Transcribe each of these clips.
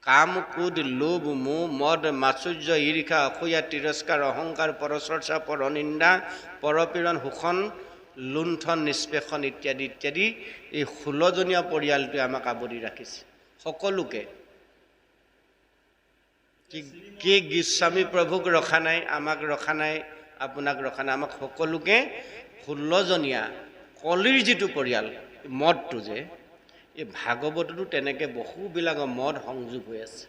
কাম ক্ৰোধ লোভ মোহ মদ মাচুৰ্য ঈৰ্ষা অসূয়া তিৰস্কাৰ অহংকাৰ পৰচৰ্চা পৰনিন্দা পৰপীড়ন শোষণ লুণ্ঠন নিষ্পেষণ ইত্যাদি ইত্যাদি এই 16জনীয়া পৰিয়ালটোৱে আমাক আৱৰি ৰাখিছে সকলোকে। কি গোস্বামী প্ৰভুক ৰখা নাই, আমাক ৰখা নাই, আপোনাক ৰখা নাই, আমাক সকলোকে 16জনীয়া কলিৰ যিটো পৰিয়াল মদটো যে এই ভাগৱততো তেনেকৈ বহুবিলাক মদ সংযোগ হৈ আছে।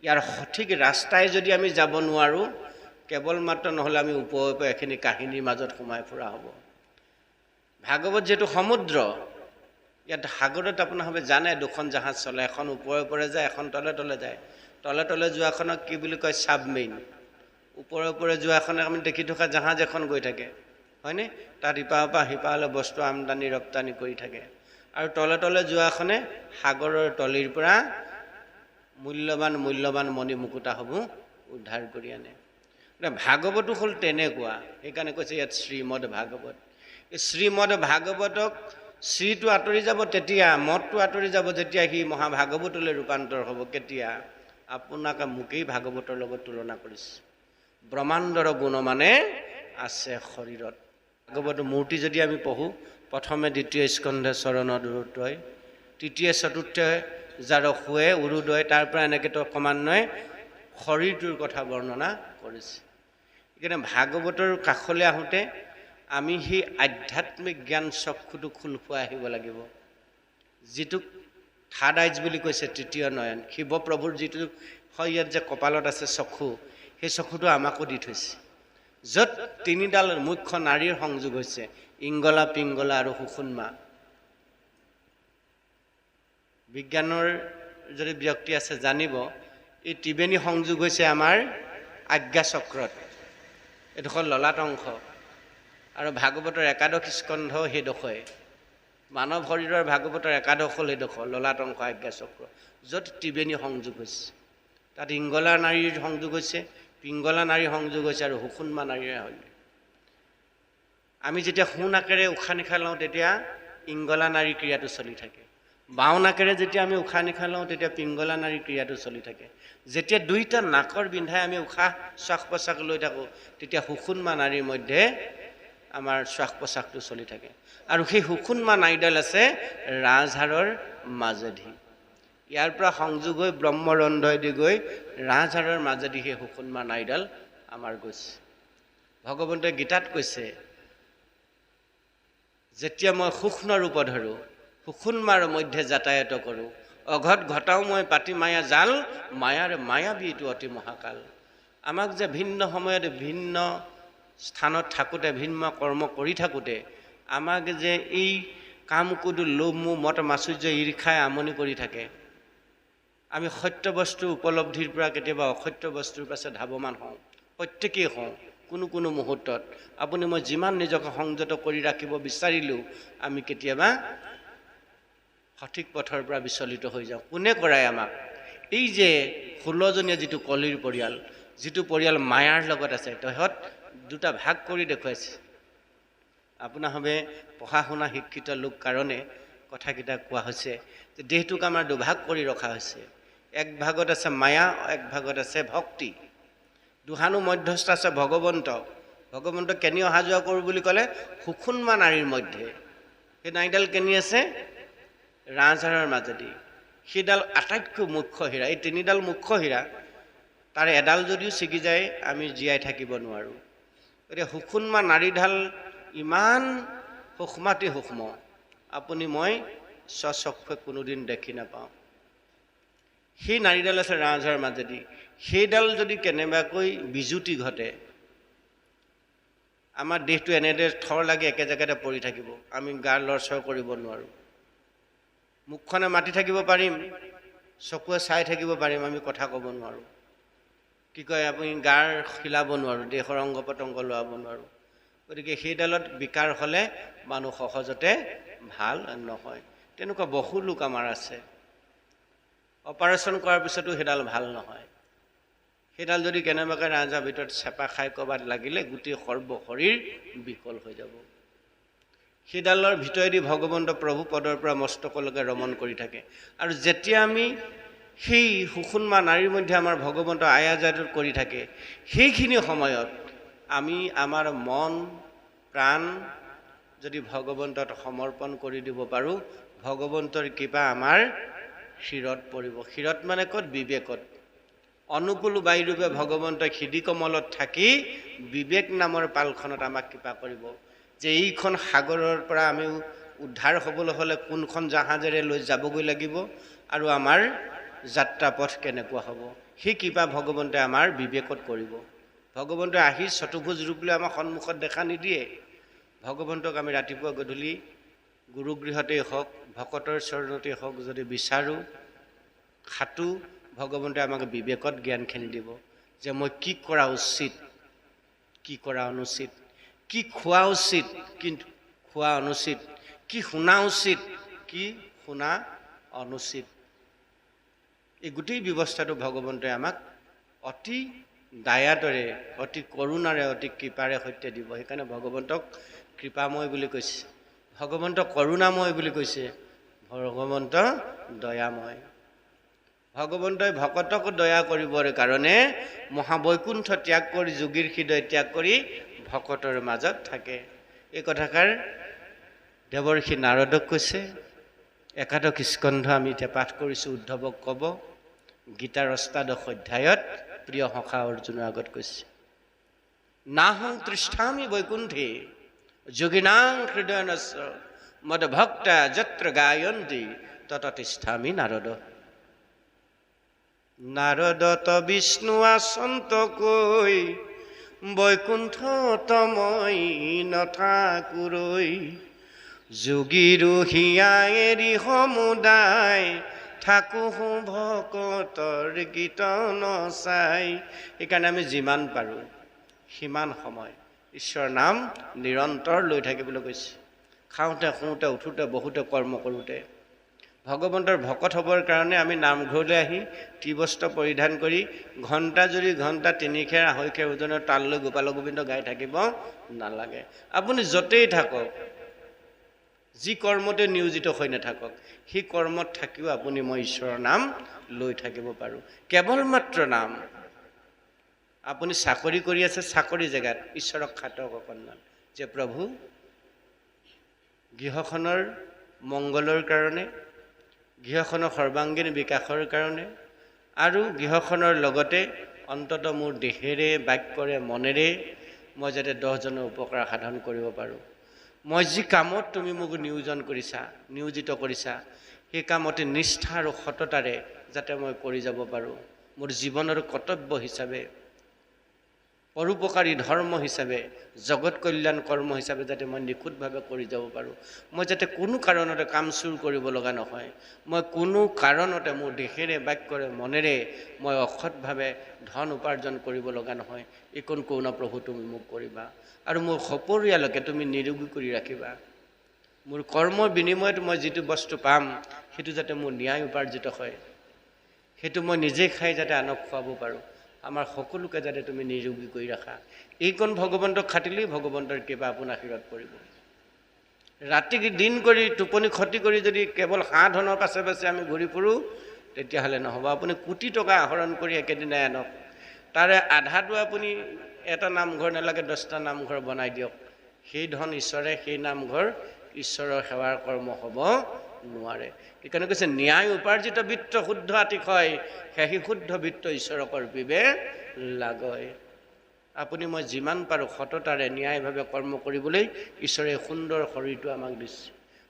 ইয়াৰ সঠিক ৰাস্তাই যদি আমি যাব নোৱাৰোঁ, কেৱল মাত্ৰ নহ'লে আমি ওপৰে ওপৰে এখিনি কাহিনীৰ মাজত সোমাই ফুৰা হ'ব। ভাগৱত যিহেতু সমুদ্ৰ, ইয়াত সাগৰত আপোনালোকে জানে দুখন জাহাজ চলে, এখন ওপৰে ওপৰে যায়, এখন তলে তলে যায়। তলে তলে যোৱাখনক কি বুলি কয়? ছাবমেইন। ওপৰে ওপৰে যোৱাখনক আমি দেখি থকা জাহাজ এখন গৈ থাকে, হয়নে? তাত ইপাৰৰ পৰা সিপাৰলৈ বস্তু আমদানি ৰপ্তানি কৰি থাকে। আৰু তলে তলে যোৱাখনে সাগৰৰ তলিৰ পৰা মূল্যৱান মূল্যৱান মণি মুকুতাসমূহ উদ্ধাৰ কৰি আনে। ভাগৱতো হ'ল তেনেকুৱা, সেইকাৰণে কৈছে ইয়াত শ্ৰীমদ ভাগৱত। এই শ্ৰীমদ ভাগৱতক শ্ৰীটো আঁতৰি যাব তেতিয়া, মদটো আঁতৰি যাব যেতিয়া সি মহাভাগৱতলৈ ৰূপান্তৰ হ'ব। কেতিয়া? আপোনাক মোকেই ভাগৱতৰ লগত তুলনা কৰিছে। ব্ৰহ্মাণ্ডৰ গুণ মানে আছে শৰীৰত। ভাগৱত মূৰ্তি যদি আমি পঢ়োঁ, প্ৰথমে দ্বিতীয় স্কন্ধে চৰণত অৰুদয়, তৃতীয় চতুৰ্থ যাৰ শুৱে অৰুদয়, তাৰ পৰা এনেকৈ ক্ৰমান্বয়ে শৰীৰটোৰ কথা বৰ্ণনা কৰিছে। সেইকাৰণে ভাগৱতৰ কাষলৈ আহোঁতে আমি সেই আধ্যাত্মিক জ্ঞান চক্ষুটো খোল খুৱাই আহিব লাগিব, যিটোক থাৰ্ড আইজ বুলি কৈছে, তৃতীয় নয়ন। শিৱপ্ৰভুৰ যিটো ইয়াত যে কপালত আছে চক্ষু, সেই চক্ষুটো আমাকো দি থৈছে, য'ত তিনিডাল মুখ্য নাৰীৰ সংযোগ হৈছে, ইংগলা পিংগলা আৰু সুষুন্মা। বিজ্ঞানৰ যদি ব্যক্তি আছে জানিব, এই ত্ৰিবেণী সংযোগ হৈছে আমাৰ আজ্ঞা চক্ৰত, এডোখৰ ললাট অংশ। আৰু ভাগৱতৰ একাদশ স্কন্ধ সেইডোখৰে, মানৱ শৰীৰৰ ভাগৱতৰ একাদশ হ'ল সেইডোখৰ ললাট অংশ আজ্ঞা চক্ৰ, য'ত ত্ৰিবেণী সংযোগ হৈছে। তাত ইংগলা নাৰীৰ সংযোগ হৈছে, পিংগলা নাৰীৰ সংযোগ হৈছে আৰু সুষুন্মা নাৰীৰ হয়। আমি যেতিয়া সোঁ নাকেৰে উশাহ নিশাহ লওঁ তেতিয়া ইংগলা নাৰীৰ ক্ৰিয়াটো চলি থাকে, বাওঁ নাকেৰে যেতিয়া আমি উশাহ নিশাহ লওঁ তেতিয়া পিংগলা নাৰীৰ ক্ৰিয়াটো চলি থাকে। যেতিয়া দুইটা নাকৰ বিন্ধাই আমি উশাহ শ্বাস প্ৰশ্বাস লৈ থাকোঁ, তেতিয়া সুষুন্মা নাৰীৰ মধ্যে আমাৰ শ্বাস প্ৰশ্বাসটো চলি থাকে। আৰু সেই সুষুন্মা নাৰীডাল আছে ৰাজহাড়ৰ মাজেদি, ইয়াৰ পৰা সংযোগ হৈ ব্ৰহ্মৰন্ধ্ৰইদি গৈ ৰাজহাড়ৰ মাজেদি সেই সুষুন্মা নাৰীডাল আমাৰ গৈছে। ভগৱন্তই গীতাত কৈছে, যেতিয়া মই সূক্ষ্ম ৰূপ ধৰোঁ, সুষুন্মাৰ মধ্যে যাতায়াত কৰোঁ, অঘট ঘটাও মই পাতি মায়া জাল, মায়াৰ মায়াবী এইটো অতি মহাকাল। আমাক যে ভিন্ন সময়ত ভিন্ন স্থানত থাকোঁতে, ভিন্ন কৰ্ম কৰি থাকোঁতে আমাক যে এই কাম ক্ৰোধ লোভ মোহ মদ মাচুৰ্য ঈৰ্ষাই আমনি কৰি থাকে, আমি সত্য বস্তুৰ উপলব্ধিৰ পৰা কেতিয়াবা অসত্য বস্তুৰ পাছে ধাৱমান হওঁ, প্ৰত্যেকেই হওঁ। কোনো কোনো মুহূৰ্তত আপুনি মই যিমান নিজকে সংযত কৰি ৰাখিব বিচাৰিলেও আমি কেতিয়াবা সঠিক পথৰ পৰা বিচলিত হৈ যাওঁ। কোনে কৰায় আমাক? এই যে 16জনীয়া যিটো কলিৰ পৰিয়াল, যিটো পৰিয়াল মায়াৰ লগত আছে, তহঁত দুটা ভাগ কৰি দেখুৱাইছে। আপোনাৰভাৱে পঢ়া শুনা শিক্ষিত লোক কাৰণে কথাকেইটা কোৱা হৈছে যে দেহটোক আমাৰ দুভাগ কৰি ৰখা হৈছে। এক ভাগত আছে মায়া, এক ভাগত আছে ভক্তি। দুহানো মধ্যস্থ আছে ভগৱন্ত। ভগৱন্ত কেনি অহা যোৱা কৰোঁ বুলি ক'লে সুষুন্মা নাৰীৰ মধ্যে। সেই নাৰীডাল কেনি আছে? ৰাজহাড়ৰ মাজেদি। সেইডাল আটাইতকৈ মুখ্য হীৰা। এই তিনিডাল মুখ্য হীৰা, তাৰে এডাল যদিও ছিগি যায় আমি জীয়াই থাকিব নোৱাৰোঁ। গতিকে সুষুন্মা নাৰীডাল ইমান সূক্ষ্মাতি সূক্ষ্ম, আপুনি মই স্বচক্ষে কোনোদিন দেখি নাপাওঁ। সেই নাৰীডাল আছে ৰাজহাড়ৰ মাজেদি। সেইডাল যদি কেনেবাকৈ বিজুতি ঘটে, আমাৰ দেহটো এনেদৰে থৰ লাগি একে জেগাতে পৰি থাকিব, আমি গাৰ লৰচৰ কৰিব নোৱাৰোঁ। মুখখনে মাতি থাকিব পাৰিম, চকুৱে চাই থাকিব পাৰিম, আমি কথা ক'ব নোৱাৰোঁ। কি কয়, আপুনি গাৰ হিলাব নোৱাৰোঁ, দেহৰ অংগ পতংগ লোৱাব নোৱাৰোঁ। গতিকে সেইডালত বিকাৰ হ'লে মানুহ সহজতে ভাল নহয়। তেনেকুৱা বহু লোক আমাৰ আছে, অপাৰেশ্যন কৰাৰ পিছতো সেইডাল ভাল নহয়। সেইডাল যদি কেনেবাকৈ ৰাজহাড়ৰ ভিতৰত চেপা খাই ক'ৰবাত লাগিলে গোটেই সৰ্বশৰীৰ বিকল হৈ যাব। সেইডালৰ ভিতৰেদি ভগৱন্ত প্ৰভু পদৰ পৰা মস্তকলৈকে ৰমণ কৰি থাকে। আৰু যেতিয়া আমি সেই সুষুম্না নাৰীৰ মধ্যে আমাৰ ভগৱন্ত আয়াজাদুৰ কৰি থাকে। সেইখিনি সময়ত আমি আমাৰ মন প্ৰাণ যদি ভগৱন্তত সমৰ্পণ কৰি দিব পাৰোঁ, ভগৱন্তৰ কৃপা আমাৰ শিৰত পৰিব। শিৰত মানে ক'ত? বিবেকত। অনুকূল বায়ুৰূপে ভগৱন্তই হৃদি কমলত থাকি বিবেক নামৰ পালখনত আমাক কৃপা কৰিব যে এইখন সাগৰৰ পৰা আমি উদ্ধাৰ হ'বলৈ হ'লে কোনখন জাহাজেৰে লৈ যাবগৈ লাগিব আৰু আমাৰ যাত্ৰা পথ কেনেকুৱা হ'ব, সেই কৃপা ভগৱন্তই আমাৰ বিবেকত কৰিব। ভগৱন্তই আহি চতুৰ্ভুজ ৰূপ লৈ আমাৰ সন্মুখত দেখা নিদিয়ে। ভগৱন্তক আমি ৰাতিপুৱা গধূলি গুৰুগৃহতেই হওক, ভকতৰ চৰণতেই হওক যদি বিচাৰোঁ, খাটো, ভগৱন্তই আমাক বিবেকত জ্ঞানখিনি দিব যে মই কি কৰা উচিত, কি কৰা অনুচিত, কি খোৱা উচিত, কি খোৱা অনুচিত, কি শুনা উচিত, কি শুনা অনুচিত। এই গোটেই ব্যৱস্থাটো ভগৱন্তই আমাক অতি দায়াদৰে, অতি কৰোণাৰে, অতি কৃপাৰে সৈতে দিব। সেইকাৰণে ভগৱন্তক কৃপাময় বুলি কৈছে, ভগৱন্ত কৰোণাময় বুলি কৈছে, ভগৱন্ত দয়াময়। ভগৱন্তই ভকতক দয়া কৰিবৰ কাৰণে মহাবৈকুণ্ঠ ত্যাগ কৰি, যোগীৰ হৃদয় ত্যাগ কৰি ভকতৰ মাজত থাকে। এই কথাষাৰ দেৱৰ্ষি নাৰদক কৈছে। একাদশ স্কন্ধ আমি এতিয়া পাঠ কৰিছোঁ, উদ্ধৱক ক'ব। গীতাৰ অষ্টাদশ অধ্যায়ত প্ৰিয় সখা অৰ্জুনৰ আগত কৈছে, নাহং তৃষ্ঠামি বৈকুণ্ঠে যোগিনাং হৃদয়নস্য মদভক্তা যত্ৰ গায়ন্তি তত তিষ্ঠামি নাৰদ। নাৰদত বিষ্ণু আসন্ত কৈ বৈকুণ্ঠ তমই নথাকুৰৈ, যোগীৰো হিয়া এৰি সমুদায় থাকো ভকতৰ কীৰ্তন চাই। সেইকাৰণে আমি যিমান পাৰোঁ সিমান সময় ঈশ্বৰৰ নাম নিৰন্তৰ লৈ থাকিবলৈ কৈছে। খাওঁতে, শুওঁতে, উঠোঁতে, বহুতে, কৰ্ম কৰোঁতে ভগৱন্তৰ ভকত হ'বৰ কাৰণে আমি নামঘৰলৈ আহি ত্ৰিবস্ত্ৰ পৰিধান কৰি ঘণ্টা যদি ঘণ্টা ৩ খেৰ ২.৫ খেৰ ওজনৰ তাললৈ গোপাল গোবিন্দ গাই থাকিব নালাগে। আপুনি য'তেই থাকক, যি কৰ্মতে নিয়োজিত হৈ নাথাকক, সেই কৰ্মত থাকিও আপুনি মই ঈশ্বৰৰ নাম লৈ থাকিব পাৰোঁ। কেৱল মাত্ৰ নাম। আপুনি চাকৰি কৰি আছে, চাকৰি জেগাত ঈশ্বৰক খাটক অকণমান যে প্ৰভু গৃহখনৰ মংগলৰ কাৰণে, গৃহখনৰ সৰ্বাংগীন বিকাশৰ কাৰণে আৰু গৃহখনৰ লগতে অন্ততঃ মোৰ দেহেৰে, বাক্যৰে, মনেৰে মই যাতে 10 জনৰ উপকাৰ সাধন কৰিব পাৰোঁ। মই যি কামত তুমি মোক নিয়োজিত কৰিছা, সেই কামতে নিষ্ঠা আৰু সততাৰে যাতে মই কৰি যাব পাৰোঁ। মোৰ জীৱনৰ কৰ্তব্য হিচাপে, পৰোপকাৰী ধৰ্ম হিচাপে, জগত কল্যাণ কৰ্ম হিচাপে যাতে মই নিখুঁতভাৱে কৰি যাব পাৰোঁ। মই যাতে কোনো কাৰণতে কাম চুৰ কৰিব লগা নহয়। মই কোনো কাৰণতে মোৰ দেহেৰে, বাক্যৰে, মনেৰে মই অসৎভাৱে ধন উপাৰ্জন কৰিব লগা নহয়। এইকণ কৰোণা প্ৰভু তুমি মোক কৰিবা আৰু মোৰ সপৰিয়ালকে তুমি নিৰোগী কৰি ৰাখিবা। মোৰ কৰ্মৰ বিনিময়ত মই যিটো বস্তু পাম সেইটো যাতে মোৰ ন্যায় উপাৰ্জিত হয়, সেইটো মই নিজে খাই যাতে আনক খুৱাব পাৰোঁ। আমাৰ সকলোকে যাতে তুমি নিৰোগী কৰি ৰাখা। এইকণ ভগৱন্তক খাটিলেই ভগৱন্তৰ কৃপা আপোনাৰ শিৰত পৰিব। ৰাতি দিন কৰি টোপনি ক্ষতি কৰি যদি কেৱল হাঁহ ধনৰ পাছে পাছে আমি ঘূৰি ফুৰোঁ, তেতিয়াহ'লে নহ'ব। আপুনি কোটি টকা আহৰণ কৰি একেদিনাই আনক, তাৰে আধাটো আপুনি এটা নামঘৰ নালাগে 10টা নামঘৰ বনাই দিয়ক। সেই ধন ঈশ্বৰে, সেই নামঘৰ ঈশ্বৰৰ সেৱাৰ কৰ্ম হ'ব নোৱাৰে। সেইকাৰণে কৈছে ন্যায় উপাৰ্জিত বিত্ত শুদ্ধ আতিশয়, সেই শুদ্ধ বিত্ত ঈশ্বৰক অৰ্পিবে লাগয়। আপুনি মই যিমান পাৰোঁ সততাৰে ন্যায়ভাৱে কৰ্ম কৰিবলৈ ঈশ্বৰে সুন্দৰ শৰীৰটো আমাক দিছে।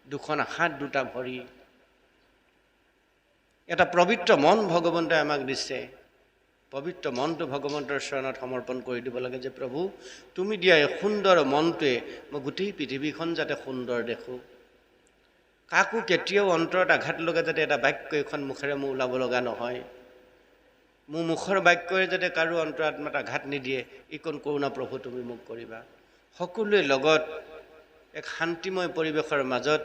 2খন হাত, 2টা ভৰি, এটা পবিত্ৰ মন ভগৱন্তই আমাক দিছে। পবিত্ৰ মনটো ভগৱন্তৰ চৰণত সমৰ্পণ কৰি দিব লাগে যে প্ৰভু তুমি দিয়া এই সুন্দৰ মনটোৱে মই গোটেই পৃথিৱীখন যাতে সুন্দৰ দেখোঁ। কাকো কেতিয়াও অন্তৰত আঘাত লগা যাতে এটা বাক্য এখন মুখেৰে মোৰ ওলাব লগা নহয়। মোৰ মুখৰ বাক্যৰে যাতে কাৰো অন্তৰাত্মাত আঘাত নিদিয়ে, এইকণ কৰোণা প্ৰভু তুমি মোক কৰিবা। সকলোৱে লগত এক শান্তিময় পৰিৱেশৰ মাজত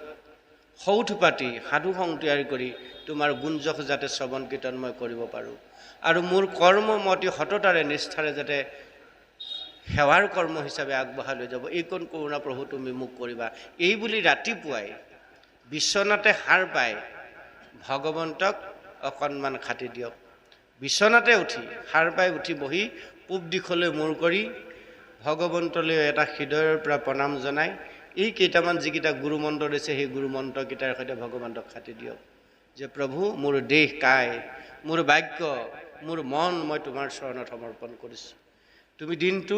সৌধ পাতি সাধু সং তৈয়াৰ কৰি তোমাৰ গুঞ্জক যাতে শ্ৰৱণ কীৰ্তন মই কৰিব পাৰোঁ আৰু মোৰ কৰ্ম মই অতি সততাৰে নিষ্ঠাৰে যাতে সেৱাৰ কৰ্ম হিচাপে আগবঢ়াই লৈ যাব, এইকণ কৰোণা প্ৰভু তুমি মোক কৰিবা। এই বুলি ৰাতিপুৱাই বিচনাতে সাৰ পাই ভগৱন্তক অকণমান খাটি দিয়ক। বিচনাতে উঠি সাৰ পাই উঠি বহি পূব দিশলৈ মূৰ কৰি ভগৱন্তলৈ এটা হৃদয়ৰ পৰা প্ৰণাম জনাই এই কেইটামান যিকেইটা গুৰুমন্ত্ৰ দিছে সেই গুৰুমন্ত্ৰকেইটাৰ সৈতে ভগৱন্তক খাটি দিয়ক যে প্ৰভু মোৰ দেহ কায় মোৰ বাক্য মোৰ মন মই তোমাৰ চৰণত সমৰ্পণ কৰিছোঁ। তুমি দিনটো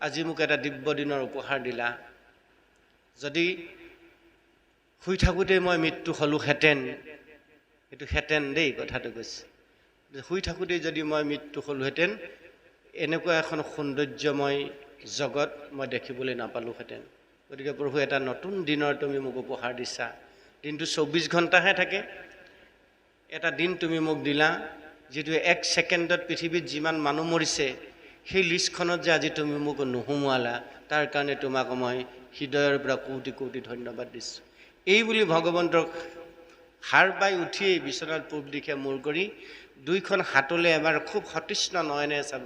আজি মোক এটা দিব্য দিনৰ উপহাৰ দিলা। যদি শুই থাকোঁতে মই মৃত্যু হ'লোহেঁতেন, সেইটো হেঁতেন দেই কথাটো কৈছে, শুই থাকোঁতেই যদি মই মৃত্যু হ'লোহেঁতেন এনেকুৱা এখন সৌন্দৰ্যময় জগত মই দেখিবলৈ নাপালোহেঁতেন। গতিকে প্ৰভু এটা নতুন দিনৰ তুমি মোক উপহাৰ দিছা। দিনটো 24 ঘণ্টাহে থাকে। এটা দিন তুমি মোক দিলা যিটো 1 ছেকেণ্ডত পৃথিৱীত যিমান মানুহ মৰিছে সেই লিষ্টখনত যে আজি তুমি মোক নুসুমুৱালা তাৰ কাৰণে তোমাক মই হৃদয়ৰ পৰা কোটি কোটি ধন্যবাদ দিছোঁ। এই বুলি ভগৱন্তক সাৰ পাই উঠিয়েই বিচনাত পূব দিশে মূৰ কৰি দুইখন হাতলৈ এবাৰ খুব সতৃষ্ণ নয়নে চাব।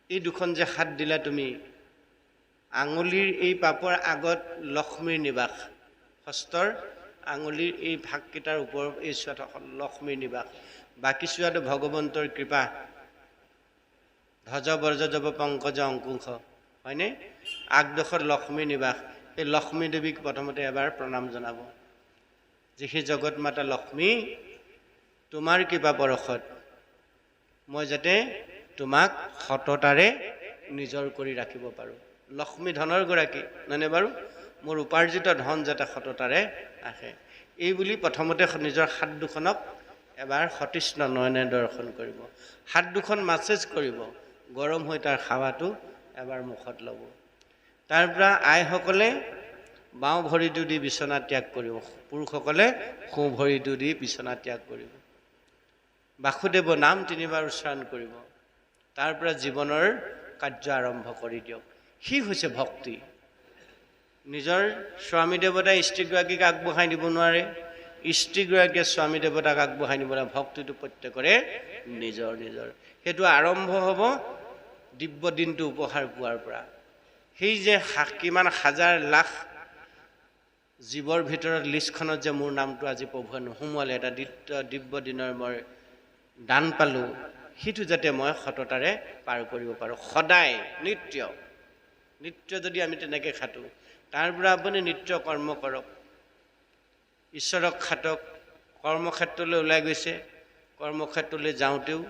এই দুখন যে হাত দিলা তুমি, আঙুলিৰ এই পাপৰ আগত লক্ষ্মীৰ নিবাস, হস্তৰ আঙুলিৰ এই ভাগকেইটাৰ ওপৰত এই চোৱাত লক্ষ্মীৰ নিবাস, বাকী চোৱাটো ভগৱন্তৰ কৃপা। ধ্বজ বৰ্জ জৱ পংকজ অংকুশ, হয়নে? আগডোখৰ লক্ষ্মীৰ নিবাস। এই লক্ষ্মী দেৱীক প্ৰথমতে এবাৰ প্ৰণাম জনাব যে সেই জগত মাতা লক্ষ্মী, তোমাৰ কৃপা পৰশত মই যাতে তোমাক সততাৰে নিজৰ কৰি ৰাখিব পাৰোঁ। লক্ষ্মী ধনৰ গৰাকী নহয়নে বাৰু? মোৰ উপাৰ্জিত ধন যাতে সততাৰে আহে, এই বুলি প্ৰথমতে নিজৰ হাত দুখনক এবাৰ সতৃষ্ণ নয়নে দৰ্শন কৰিব। হাত দুখন মাছেজ কৰিব, গৰম হৈ তাৰ হাৱাটো এবাৰ মুখত ল'ব। তাৰ পৰা আইসকলে বাওঁ ভৰিটো দি বিচনা ত্যাগ কৰিব, পুৰুষসকলে সোঁ ভৰিটো দি বিচনা ত্যাগ কৰিব। বাসুদেৱ নাম 3 বাৰ উচ্চাৰণ কৰিব। তাৰ পৰা জীৱনৰ কাৰ্য আৰম্ভ কৰি দিয়ক। সি হৈছে ভক্তি। নিজৰ স্বামী দেৱতাই স্ত্ৰীগৰাকীক আগবঢ়াই দিব নোৱাৰে, স্ত্ৰীগৰাকীয়ে স্বামী দেৱতাক আগবঢ়াই নিবলৈ ভক্তিটো প্ৰত্যেকৰে নিজৰ নিজৰ। সেইটো আৰম্ভ হ'ব দিব্য দিনটো উপহাৰ পোৱাৰ পৰা। সেই যে কিমান হাজাৰ লাখ জীৱৰ ভিতৰত লিষ্টখনত যে মোৰ নামটো আজি প্ৰভুৱে নুসুমুৱালে, এটা দিব্য দিনৰ মই দান পালোঁ, সেইটো যাতে মই সততাৰে পাৰ কৰিব পাৰোঁ। সদায় নিত্য যদি আমি তেনেকৈ খাটোঁ, তাৰ পৰা আপুনি নিত্য কৰ্ম কৰক, ঈশ্বৰক খাটক। কৰ্মক্ষেত্ৰলৈ ওলাই গৈছে, কৰ্মক্ষেত্ৰলৈ যাওঁতেও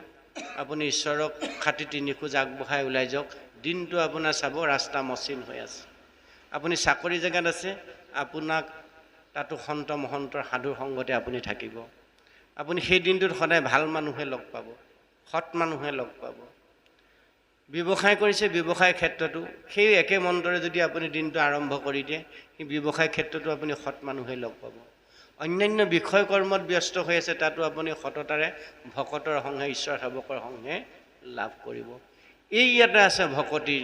আপুনি ঈশ্বৰক খাটি 3 খোজ আগবঢ়াই ওলাই যাওক। দিনটো আপোনাৰ চাব ৰাস্তা মসৃণ হৈ আছে। আপুনি চাকৰি জেগাত আছে, আপোনাক তাতো সন্ত মহন্তৰ সাধুৰ সংগতে আপুনি থাকিব। আপুনি সেই দিনটোত সদায় ভাল মানুহে লগ পাব, সৎ মানুহে লগ পাব। ব্যৱসায় কৰিছে, ব্যৱসায় ক্ষেত্ৰতো সেই একে মন্ত্ৰৰে যদি আপুনি দিনটো আৰম্ভ কৰি দিয়ে, সেই ব্যৱসায় ক্ষেত্ৰতো আপুনি সৎ মানুহে লগ পাব। অন্যান্য বিষয় কৰ্মত ব্যস্ত হৈ আছে, তাতো আপুনি সততাৰে ভকতৰ সংগে ঈশ্বৰ সেৱকৰ সংগে লাভ কৰিব। এই ইয়াতে আছে ভকতি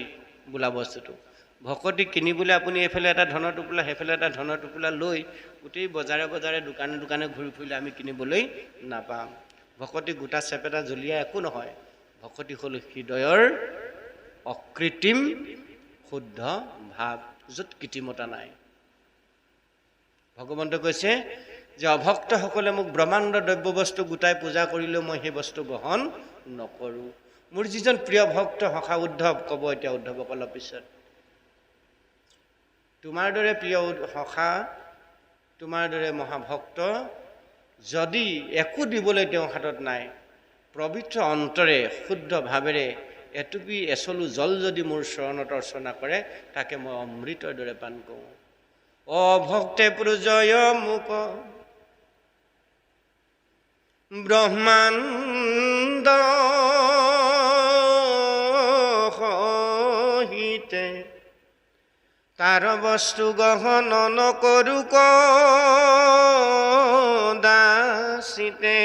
বোলা বস্তুটো। ভকতি কিনিবলৈ আপুনি এইফালে এটা ধনৰ টোপোলা সেইফালে এটা ধনৰ টোপোলা লৈ গোটেই বজাৰে বজাৰে দোকানে দোকানে ঘূৰি ফুৰিলে আমি কিনিবলৈ নাপাম। ভকতি গোটা চেপেটা জ্বলিয়া একো নহয়। ভকতি হ'ল হৃদয়ৰ অকৃত্ৰিম শুদ্ধ ভাৱ, য'ত কৃত্ৰিমতা নাই। ভগৱন্তই কৈছে যে অভক্তসকলে মোক ব্ৰহ্মাণ্ড দ্ৰব্য বস্তু গোটাই পূজা কৰিলেও মই সেই বস্তু গ্ৰহণ নকৰোঁ। মোৰ যিজন প্ৰিয় ভক্ত সখা উদ্ধৱ ক'ব এতিয়া উদ্ধৱক অলপ পিছত, তোমাৰ দৰে প্ৰিয় সখা, তোমাৰ দৰে মহাভক্ত যদি একো দিবলৈ তেওঁৰ হাতত নাই, পবিত্ৰ অন্তৰে শুদ্ধ ভাৱেৰে এটুপি এচলু জল যদি মোৰ চৰণত অৰ্চনা কৰে, তাকে মই অমৃতৰ দৰে পান কৰোঁ। অভক্তে পূজয় মোক ব্ৰহ্মাণ্ড সহিতে, তাৰ বস্তু গ্ৰহণ নকৰোঁ কদাচিতে।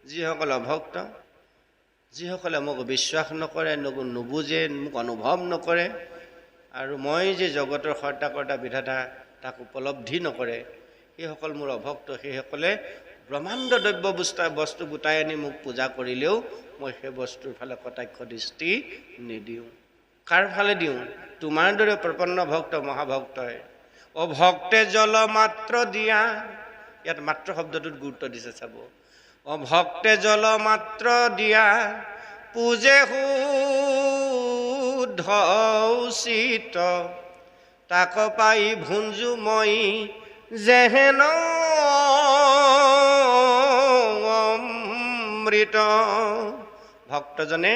যিসকল অভক্ত, যিসকলে মোক বিশ্বাস নকৰে, নুবুজে, মোক অনুভৱ নকৰে, আৰু মই যে জগতৰ কৰ্তা বিধাতা তাক উপলব্ধি নকৰে, সেইসকল মোৰ অভক্ত। সেইসকলে ব্ৰহ্মাণ্ড দ্ৰব্য বস্তু গোটাই আনি মোক পূজা কৰিলেও মই সেই বস্তুৰ ফালে কটাক্ষ দৃষ্টি নিদিওঁ। কাৰ ফালে দিওঁ? তোমাৰ দৰে প্ৰপন্ন ভক্ত মহাভক্তই। অভক্তে জল মাত্ৰ দিয়া, ইয়াত মাত্ৰ শব্দটোত গুৰুত্ব দিছে চাব। অভক্তে জল মাত্ৰ দিয়া পূজে শুদ্ধ উচিত তাক পাই ভুঞ্জু মই যেহেন অমৃত। ভক্তজনে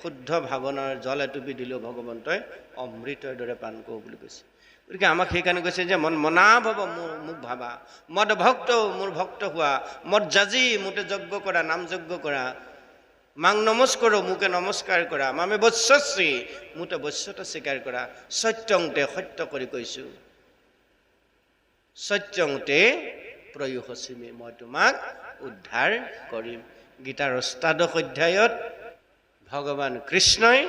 শুদ্ধ ভাৱনাৰ জল এটুপি দিলেও ভগৱন্তই অমৃতৰ দৰে পান কৰোঁ বুলি কৈছে। গতিকে আমাক সেইকাৰণে কৈছে যে মন মনা ভৱ মোক ভাবা, মদ ভক্ত মোৰ ভক্ত হোৱা, মদ জাজি মোতে যজ্ঞ কৰা, নাম যজ্ঞ কৰা, মাং নমস্কাৰ মোকে নমস্কাৰ কৰা, মামে বৎসশ্ৰী মোতে বৎসতা স্বীকাৰ কৰা, সত্যংতে সত্য কৰি কৈছোঁ, সত্যংতে প্ৰয়োহসিমে মই তোমাক উদ্ধাৰ কৰিম। গীতাৰ অষ্টাদশ অধ্যায়ত ভগৱান কৃষ্ণই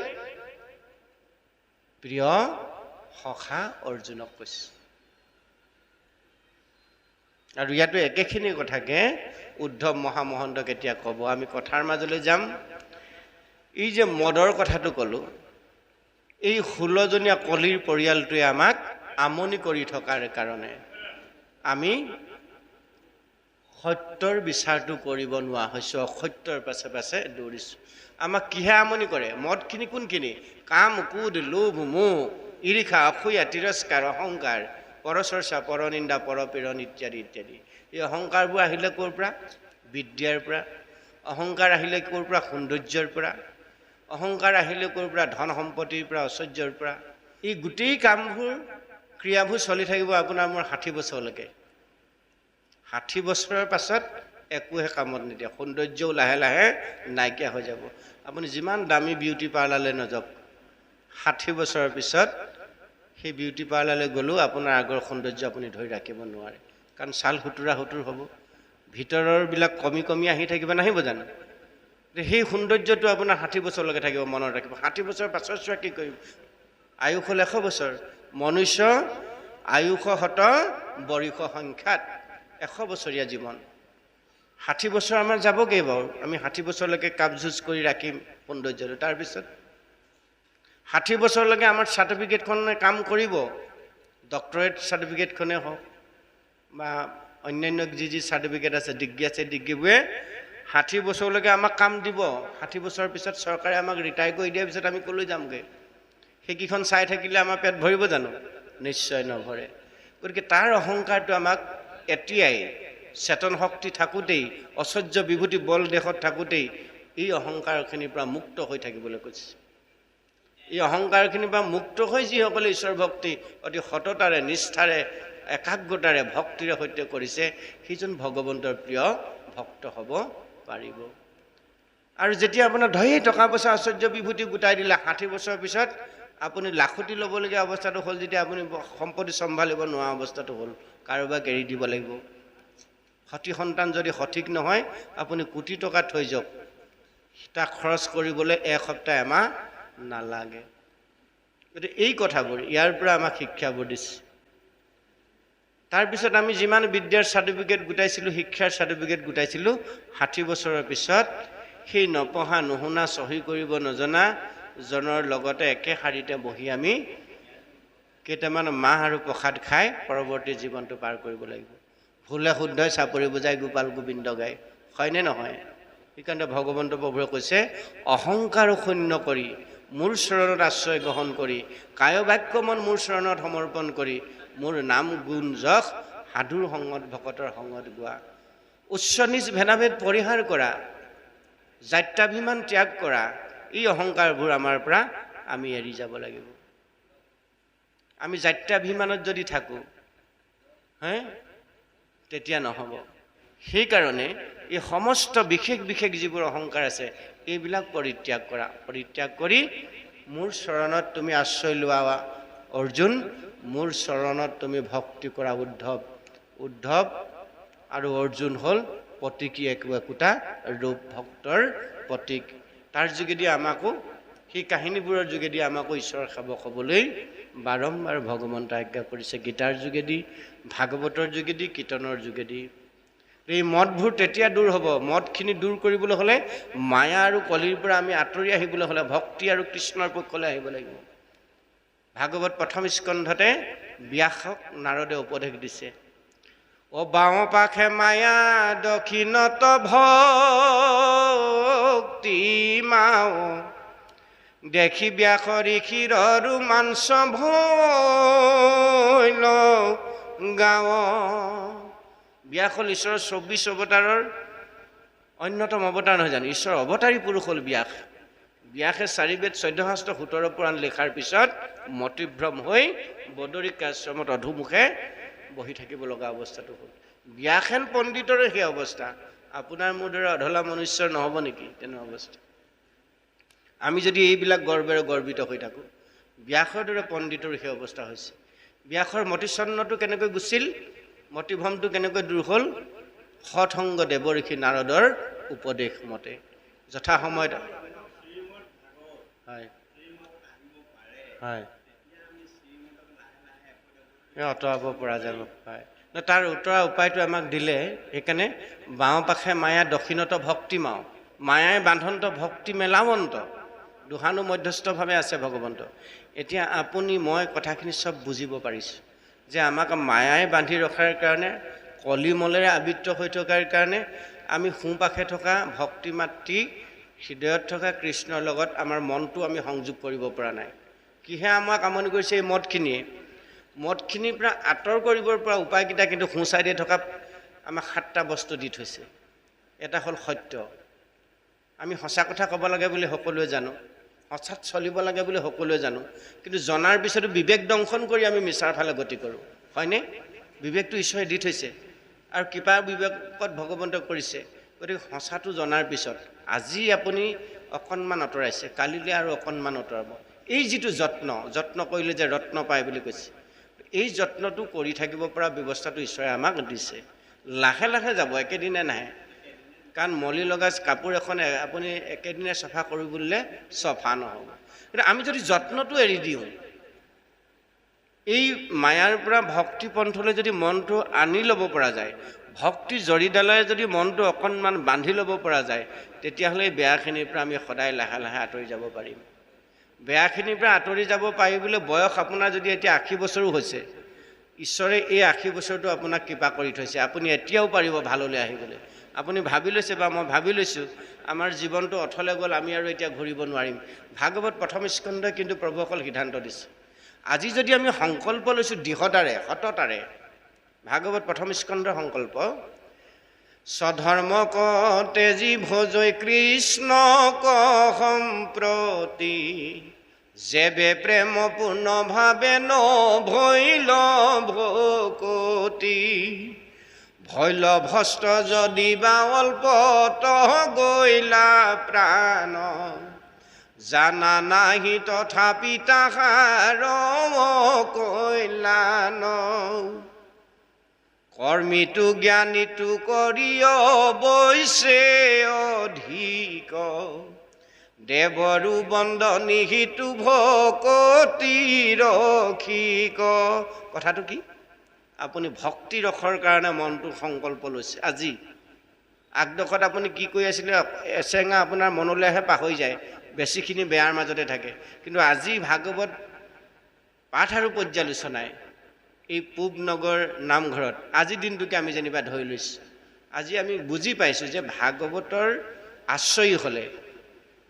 প্ৰিয় সখা অৰ্জুনক কৈছে। আৰু ইয়াতো একেখিনি কথাকে উদ্ধৱ মহামহন্তক এতিয়া ক'ব। আমি কথাৰ মাজলৈ যাম। এই যে মদৰ কথাটো ক'লোঁ, এই 16জনীয়া কলিৰ পৰিয়ালটোৱে আমাক আমনি কৰি থকাৰ কাৰণে আমি সত্যৰ বিচাৰটো কৰিব নোৱাৰা হৈছোঁ, অসত্যৰ পাছে পাছে দৌৰিছোঁ। আমাক কিহে আমনি কৰে? মদখিনি কোনখিনি? কাম, ক্ৰোধ, লোভ, মোহ, ঈৰ্ষা, অসূয়া, তিৰস্কাৰ, অহংকাৰ, পৰচৰ্চা, পৰনিন্দা, পৰপীড়ন ইত্যাদি ইত্যাদি। এই অহংকাৰবোৰ আহিলে ক'ৰ পৰা? বিদ্যাৰ পৰা। অহংকাৰ আহিলে ক'ৰ পৰা? সৌন্দৰ্যৰ পৰা। অহংকাৰ আহিলে ক'ৰ পৰা? ধন সম্পত্তিৰ পৰা, ঐশ্বৰ্যৰ পৰা। এই গোটেই কামবোৰ ক্ৰিয়াবোৰ চলি থাকিব আপোনাৰ মোৰ 60 বছৰলৈকে। 60 বছৰৰ পাছত একোহে কামত নিদিয়ে। সৌন্দৰ্যও লাহে লাহে নাইকিয়া হৈ যাব। আপুনি যিমান দামী বিউটি পাৰ্লাৰলৈ নাযাওক, 60 বছৰৰ পিছত সেই বিউটি পাৰ্লাৰলৈ গ'লেও আপোনাৰ আগৰ সৌন্দৰ্য আপুনি ধৰি ৰাখিব নোৱাৰে। কাৰণ ছাল সুতুৰা সুতুৰ হ'ব, ভিতৰৰবিলাক কমি কমি আহি থাকিব, নাহিব জানো? সেই সৌন্দৰ্যটো আপোনাৰ 60 বছৰলৈকে থাকিব, মনত ৰাখিব। 60 বছৰৰ পাছত চোৱা কি কৰিম? আয়ুস হ'ল 100 বছৰ। মনুষ্য আয়ুস শত বৰিষ সংখ্যাত, 100 বছৰীয়া জীৱন। 60 বছৰ আমাৰ যাবগৈ বাৰু। আমি 60 বছৰলৈকে কাপযুঁজ কৰি ৰাখিম সৌন্দৰ্যটো। তাৰপিছত 60 বছৰলৈকে আমাৰ চাৰ্টিফিকেটখনে কাম কৰিব। ডক্টৰেট চাৰ্টিফিকেটখনে হওক বা অন্যান্য যি চাৰ্টিফিকেট আছে, ডিগ্ৰী আছে, ডিগ্ৰীবোৰে 60 বছৰলৈকে আমাক কাম দিব। 60 বছৰৰ পিছত চৰকাৰে আমাক ৰিটায়াৰ কৰি দিয়াৰ পিছত আমি ক'লৈ যামগৈ? সেইকেইখন চাই থাকিলে আমাৰ পেট ভৰিব জানো? নিশ্চয় নভৰে। গতিকে তাৰ অহংকাৰটো আমাক এতিয়াই চেতন শক্তি থাকোঁতেই, ঐশ্বৰ্য বিভূতি বল দেশত থাকোঁতেই এই অহংকাৰখিনিৰ পৰা মুক্ত হৈ থাকিবলৈ কৈছে। এই অহংকাৰখিনিৰ পৰা মুক্ত হৈ যিসকলে ঈশ্বৰ ভক্তি অতি সততাৰে, নিষ্ঠাৰে, একাগ্ৰতাৰে, ভক্তিৰে সৈতে কৰিছে, সেইজন ভগৱন্তৰ প্ৰিয় ভক্ত হ'ব পাৰিব। আৰু যেতিয়া আপোনাৰ ধেৰ টকা পইচা, ঐশ্বৰ্য বিভূতি গোটাই দিলে, 60 বছৰৰ পিছত আপুনি লাখুটি ল'বলগীয়া অৱস্থাটো হ'ল, যেতিয়া আপুনি সম্পত্তি চম্ভালিব নোৱাৰা অৱস্থাটো হ'ল, কাৰোবাক এৰি দিব লাগিব। সতি সন্তান যদি সঠিক নহয়, আপুনি কোটি টকা থৈ যাওক, তাক খৰচ কৰিবলৈ এসপ্তাহ এমাহ নালাগে। গতিকে এই কথাবোৰ, ইয়াৰ পৰা আমাক শিক্ষাবোৰ দিছে। তাৰপিছত আমি যিমান বিদ্যাৰ চাৰ্টিফিকেট গোটাইছিলোঁ, শিক্ষাৰ চাৰ্টিফিকেট গোটাইছিলোঁ, 60 বছৰৰ পিছত সেই নপঢ়া, নুশুনা, চহী কৰিব নজনা জনৰ লগতে একে শাৰীতে বহি আমি কেইটামান মাহ আৰু প্ৰসাদ খাই পৰৱৰ্তী জীৱনটো পাৰ কৰিব লাগিব। ভুলে শুদ্ধই চাপৰি বুজাই গোপাল গোবিন্দ গায়, হয়নে নহয়? সেইকাৰণে ভগৱন্ত প্ৰভুৱে কৈছে, অহংকাৰ শূন্য কৰি মোৰ চৰণত আশ্ৰয় গ্ৰহণ কৰি, কায় বাক্য মন মোৰ চৰণত সমৰ্পণ কৰি, মোৰ নাম গুণ যশ সাধুৰ সংগত ভকতৰ সংগত গোৱা। উচ্চ নিজ ভেদাভেদ পৰিহাৰ কৰা, জাত্যাভিমান ত্যাগ কৰা, এই অহংকাৰবোৰ আমাৰ পৰা আমি এৰি যাব লাগিব। আমি জাত্যাভিমানত যদি থাকোঁ, তেতিয়া নহ'ব। সেইকাৰণে এই সমস্ত বিশেষ বিশেষ যিবোৰ অহংকাৰ আছে, এইবিলাক পৰিত্যাগ কৰা। পৰিত্যাগ কৰি মোৰ চৰণত তুমি আশ্ৰয় লোৱা অৰ্জুন, মোৰ চৰণত তুমি ভক্তি কৰা উদ্ধৱ। উদ্ধৱ আৰু অৰ্জুন হ'ল প্ৰতীকী একোটা ৰূপ, ভক্তৰ প্ৰতীক। তাৰ যোগেদি আমাকো, সেই কাহিনীবোৰৰ যোগেদি আমাকো ঈশ্বৰৰ সেৱক হ'বলৈ বাৰম্বাৰ ভগৱন্ত আজ্ঞা কৰিছে। গীতাৰ যোগেদি, ভাগৱতৰ যোগেদি, কীৰ্তনৰ যোগেদি। এই মদবোৰ তেতিয়া দূৰ হ'ব। মদখিনি দূৰ কৰিবলৈ হ'লে, মায়া আৰু কলিৰ পৰা আমি আঁতৰি আহিবলৈ হ'লে ভক্তি আৰু কৃষ্ণৰ পক্ষলৈ আহিব লাগিব। ভাগৱত প্ৰথম স্কন্ধতে ব্যাসক নাৰদে উপদেশ দিছে, ও বাওঁ পাখে মায়া দক্ষিণত ভক্তি মাও দেখি ব্যাসৰ ঋষিৰ ৰোমাঞ্চ ভৈল গাঁও। ব্যাস হ'ল ঈশ্বৰৰ 24 অৱতাৰৰ অন্যতম অৱতাৰ নহয় জানো? ঈশ্বৰৰ অৱতাৰী পুৰুষ হ'ল ব্যাস। ব্যাসে 4 বেদ 14 শাস্ত্ৰ 17 পুৰাণ লিখাৰ পিছত মতিভ্ৰম হৈ বদৰিকা আশ্ৰমত অধুমুখে বহি থাকিব লগা অৱস্থাটো হ'ল। ব্যাসেন পণ্ডিতৰে সেই অৱস্থা। আপোনাৰ মোৰ দৰে অধলা মনুষ্যৰ নহ'ব নেকি তেনে অৱস্থা? আমি যদি এইবিলাক গৰ্বেৰে গৰ্বিত হৈ থাকোঁ, ব্যাসৰ দৰে পণ্ডিতৰ সেই অৱস্থা হৈছে। ব্যাসৰ মতিচ্ছন্নটো কেনেকৈ গুচিল, মতিভ্ৰমটো কেনেকৈ দূৰ হ'ল? সৎসংগ দেৱ ঋষি নাৰদৰ উপদেশ মতে যথা সময়ত হয় হয় আঁতৰাব পৰা যাব। হয়, তাৰ উত্তৰা উপায়টো আমাক দিলে। সেইকাৰণে বাওঁ পাশে মায়া দক্ষিণত ভক্তি মাও, মায়াই বান্ধন্ত ভক্তি মেলাৱন্ত, দুহানো মধ্যস্থভাৱে আছে ভগৱন্ত। এতিয়া আপুনি মই কথাখিনি চব বুজিব পাৰিছোঁ যে আমাক মায়াই বান্ধি ৰখাৰ কাৰণে, কলিমলেৰে আবৃত্ত হৈ থকাৰ কাৰণে আমি সোঁপাশে থকা ভক্তি মাতৃ হৃদয়ত থকা কৃষ্ণৰ লগত আমাৰ মনটো আমি সংযোগ কৰিব পৰা নাই। কিহে আমাক আমনি কৰিছে? এই মদখিনিয়ে। মদখিনিৰ পৰা আঁতৰ কৰিবৰ পৰা উপায়কেইটা কিন্তু সোঁ চাইডে থকা আমাক 7টা বস্তু দি থৈছে। এটা হ'ল সত্য। আমি সঁচা কথা ক'ব লাগে বুলি সকলোৱে জানো, সঁচাত চলিব লাগে বুলি সকলোৱে জানো, কিন্তু জনাৰ পিছতো বিবেক দংশন কৰি আমি মিছাৰ ফালে গতি কৰোঁ, হয়নে? বিবেকটো ঈশ্বৰে দি থৈছে আৰু কৃপা বিবেকত ভগৱন্তক কৰিছে। গতিকে সঁচাটো জনাৰ পিছত আজি আপুনি অকণমান আঁতৰাইছে, কালিলৈ আৰু অকণমান আঁতৰাব। এই যিটো যত্ন কৰিলে যে ৰত্ন পায় বুলি কৈছে, এই যত্নটো কৰি থাকিব পৰা ব্যৱস্থাটো ঈশ্বৰে আমাক দিছে। লাহে লাহে যাব, একেদিনে নাহে। কাৰণ মলি লগা কাপোৰ এখন আপুনি একেদিনে চফা কৰোঁ বুলিলে চফা নহ'ব। কিন্তু আমি যদি যত্নটো এৰি দিওঁ, এই মায়াৰ পৰা ভক্তি পন্থলৈ যদি মনটো আনি ল'ব পৰা যায়, ভক্তি জৰিডালেৰে যদি মনটো অকণমান বান্ধি ল'ব পৰা যায়, তেতিয়াহ'লে এই বেয়াখিনিৰ পৰা আমি সদায় লাহে লাহে আঁতৰি যাব পাৰিম। বেয়াখিনিৰ পৰা আঁতৰি যাব পাৰিবলৈ বয়স আপোনাৰ যদি এতিয়া 80 বছৰো হৈছে, ঈশ্বৰে এই 80 বছৰটো আপোনাক কৃপা কৰি থৈছে। আপুনি এতিয়াও পাৰিব ভাললৈ আহিবলৈ। আপুনি ভাবি লৈছে বা মই ভাবি লৈছোঁ আমাৰ জীৱনটো অথলে গ'ল, আমি আৰু এতিয়া ঘূৰিব নোৱাৰিম। ভাগৱত প্ৰথম স্কন্ধই কিন্তু প্ৰভুসকল সিদ্ধান্ত দিছে। আজি যদি আমি সংকল্প লৈছোঁ দৃঢ়তাৰে, সততাৰে, ভাগৱত প্ৰথম স্কন্ধৰ সংকল্প, স্বধৰ্ম ক তেজি ভোজৈ কৃষ্ণ ক সম্প্ৰতি, যেবে প্ৰেম পূৰ্ণ ভাৱে ন ভৈল ভকতি, ভৈল ভস্ত যদি বা অল্পত গৈলা প্ৰাণ, জানা নাহি তথাপি তাহাৰ কৈলান, কৰ্মীটো জ্ঞানীটো কৰি অৱশ্যে অধিক, দেৱৰো বন্দনী হিতু ভকতি ৰক্ষিক। কথাটো কি? আপুনি ভক্তি ৰসৰ কাৰণে মনটো সংকল্প লৈছে। আজি আগডোখৰত আপুনি কি কৈ আছিলে, এচেঙা আপোনাৰ মনলৈ আহে, পাহৰি যায়, বেছিখিনি বেয়াৰ মাজতে থাকে। কিন্তু আজি ভাগৱত পাঠ আৰু পৰ্যালোচনাই এই পূব নগৰ নামঘৰত আজি দিনটোকে আমি যেনিবা ধৰি লৈছোঁ। আজি আমি বুজি পাইছোঁ যে ভাগৱতৰ আশ্ৰয়ী হ'লে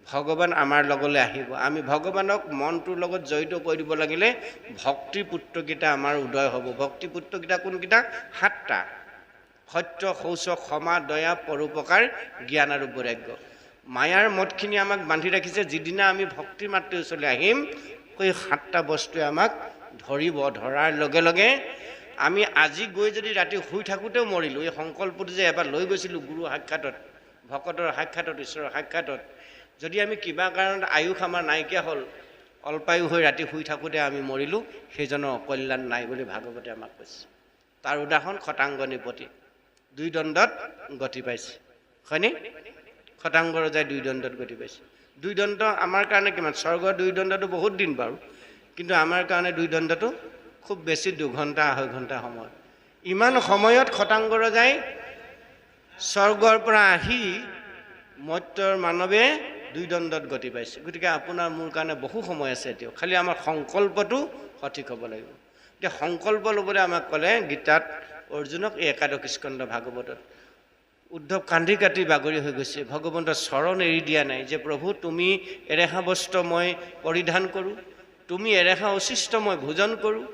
ভগৱান আমাৰ লগলৈ আহিব। আমি ভগৱানক মনটোৰ লগত জড়িত কৰি দিব লাগিলে ভক্তিৰ পুত্ৰকেইটা আমাৰ উদয় হ'ব। ভক্তিৰ পুত্ৰকেইটা কোনকেইটা? 7টা। সত্য, শৌচ, ক্ষমা, দয়া, পৰোপকাৰ, জ্ঞান আৰু বৈৰাগ্য। মায়াৰ মদখিনি আমাক বান্ধি ৰাখিছে। যিদিনা আমি ভক্তিৰ মাতৃৰ ওচৰলৈ আহিম, সেই 7টা বস্তুৱে আমাক ধৰিব। ধৰাৰ লগে লগে আমি আজি গৈ যদি ৰাতি শুই থাকোঁতেও মৰিলোঁ, এই সংকল্পটো যে এবাৰ লৈ গৈছিলোঁ গুৰু সাক্ষাতত, ভকতৰ সাক্ষাতত, ঈশ্বৰৰ সাক্ষাতত, যদি আমি কিবা কাৰণত আয়ুস আমাৰ নাইকিয়া হ'ল, অল্পায়ু হৈ ৰাতি শুই থাকোঁতে আমি মৰিলোঁ, সেইজনৰ অকল্যাণ নাই বুলি ভাগৱতে আমাক কৈছে। তাৰ উদাহৰণ খটাংগ নৃপতি 2 দণ্ডত গতি পাইছে, হয়নে? খটাংগ ৰজাই 2 দণ্ডত গতি পাইছে। 2 দণ্ড আমাৰ কাৰণে কিমান? স্বৰ্গৰ 2 দণ্ডটো বহুত দিন বাৰু, কিন্তু আমাৰ কাৰণে 2 দণ্ডটো খুব বেছি 2 ঘণ্টা 2.5 ঘণ্টা সময়। ইমান সময়ত খটাংগ ৰজাই স্বৰ্গৰ পৰা আহি মৰ্ত্যৰ মানৱে 2 দণ্ডত গতি পাইছে। গতিকে আপোনাৰ মোৰ কাৰণে বহু সময় আছে এতিয়াও, খালি আমাৰ সংকল্পটো সঠিক হ'ব লাগিব। এতিয়া সংকল্প ল'বলৈ আমাক ক'লে গীতাত অৰ্জুনক এই একাদশ স্কন্ধ ভাগৱতত। উদ্ধৱ কান্দি কাটি বাগৰি হৈ গৈছে, ভগৱন্তৰ চৰণ এৰি দিয়া নাই যে প্ৰভু তুমি এৰেখা বস্ত্ৰ মই পৰিধান কৰোঁ, তুমি এৰেখা অশিষ্ট মই ভোজন কৰোঁ,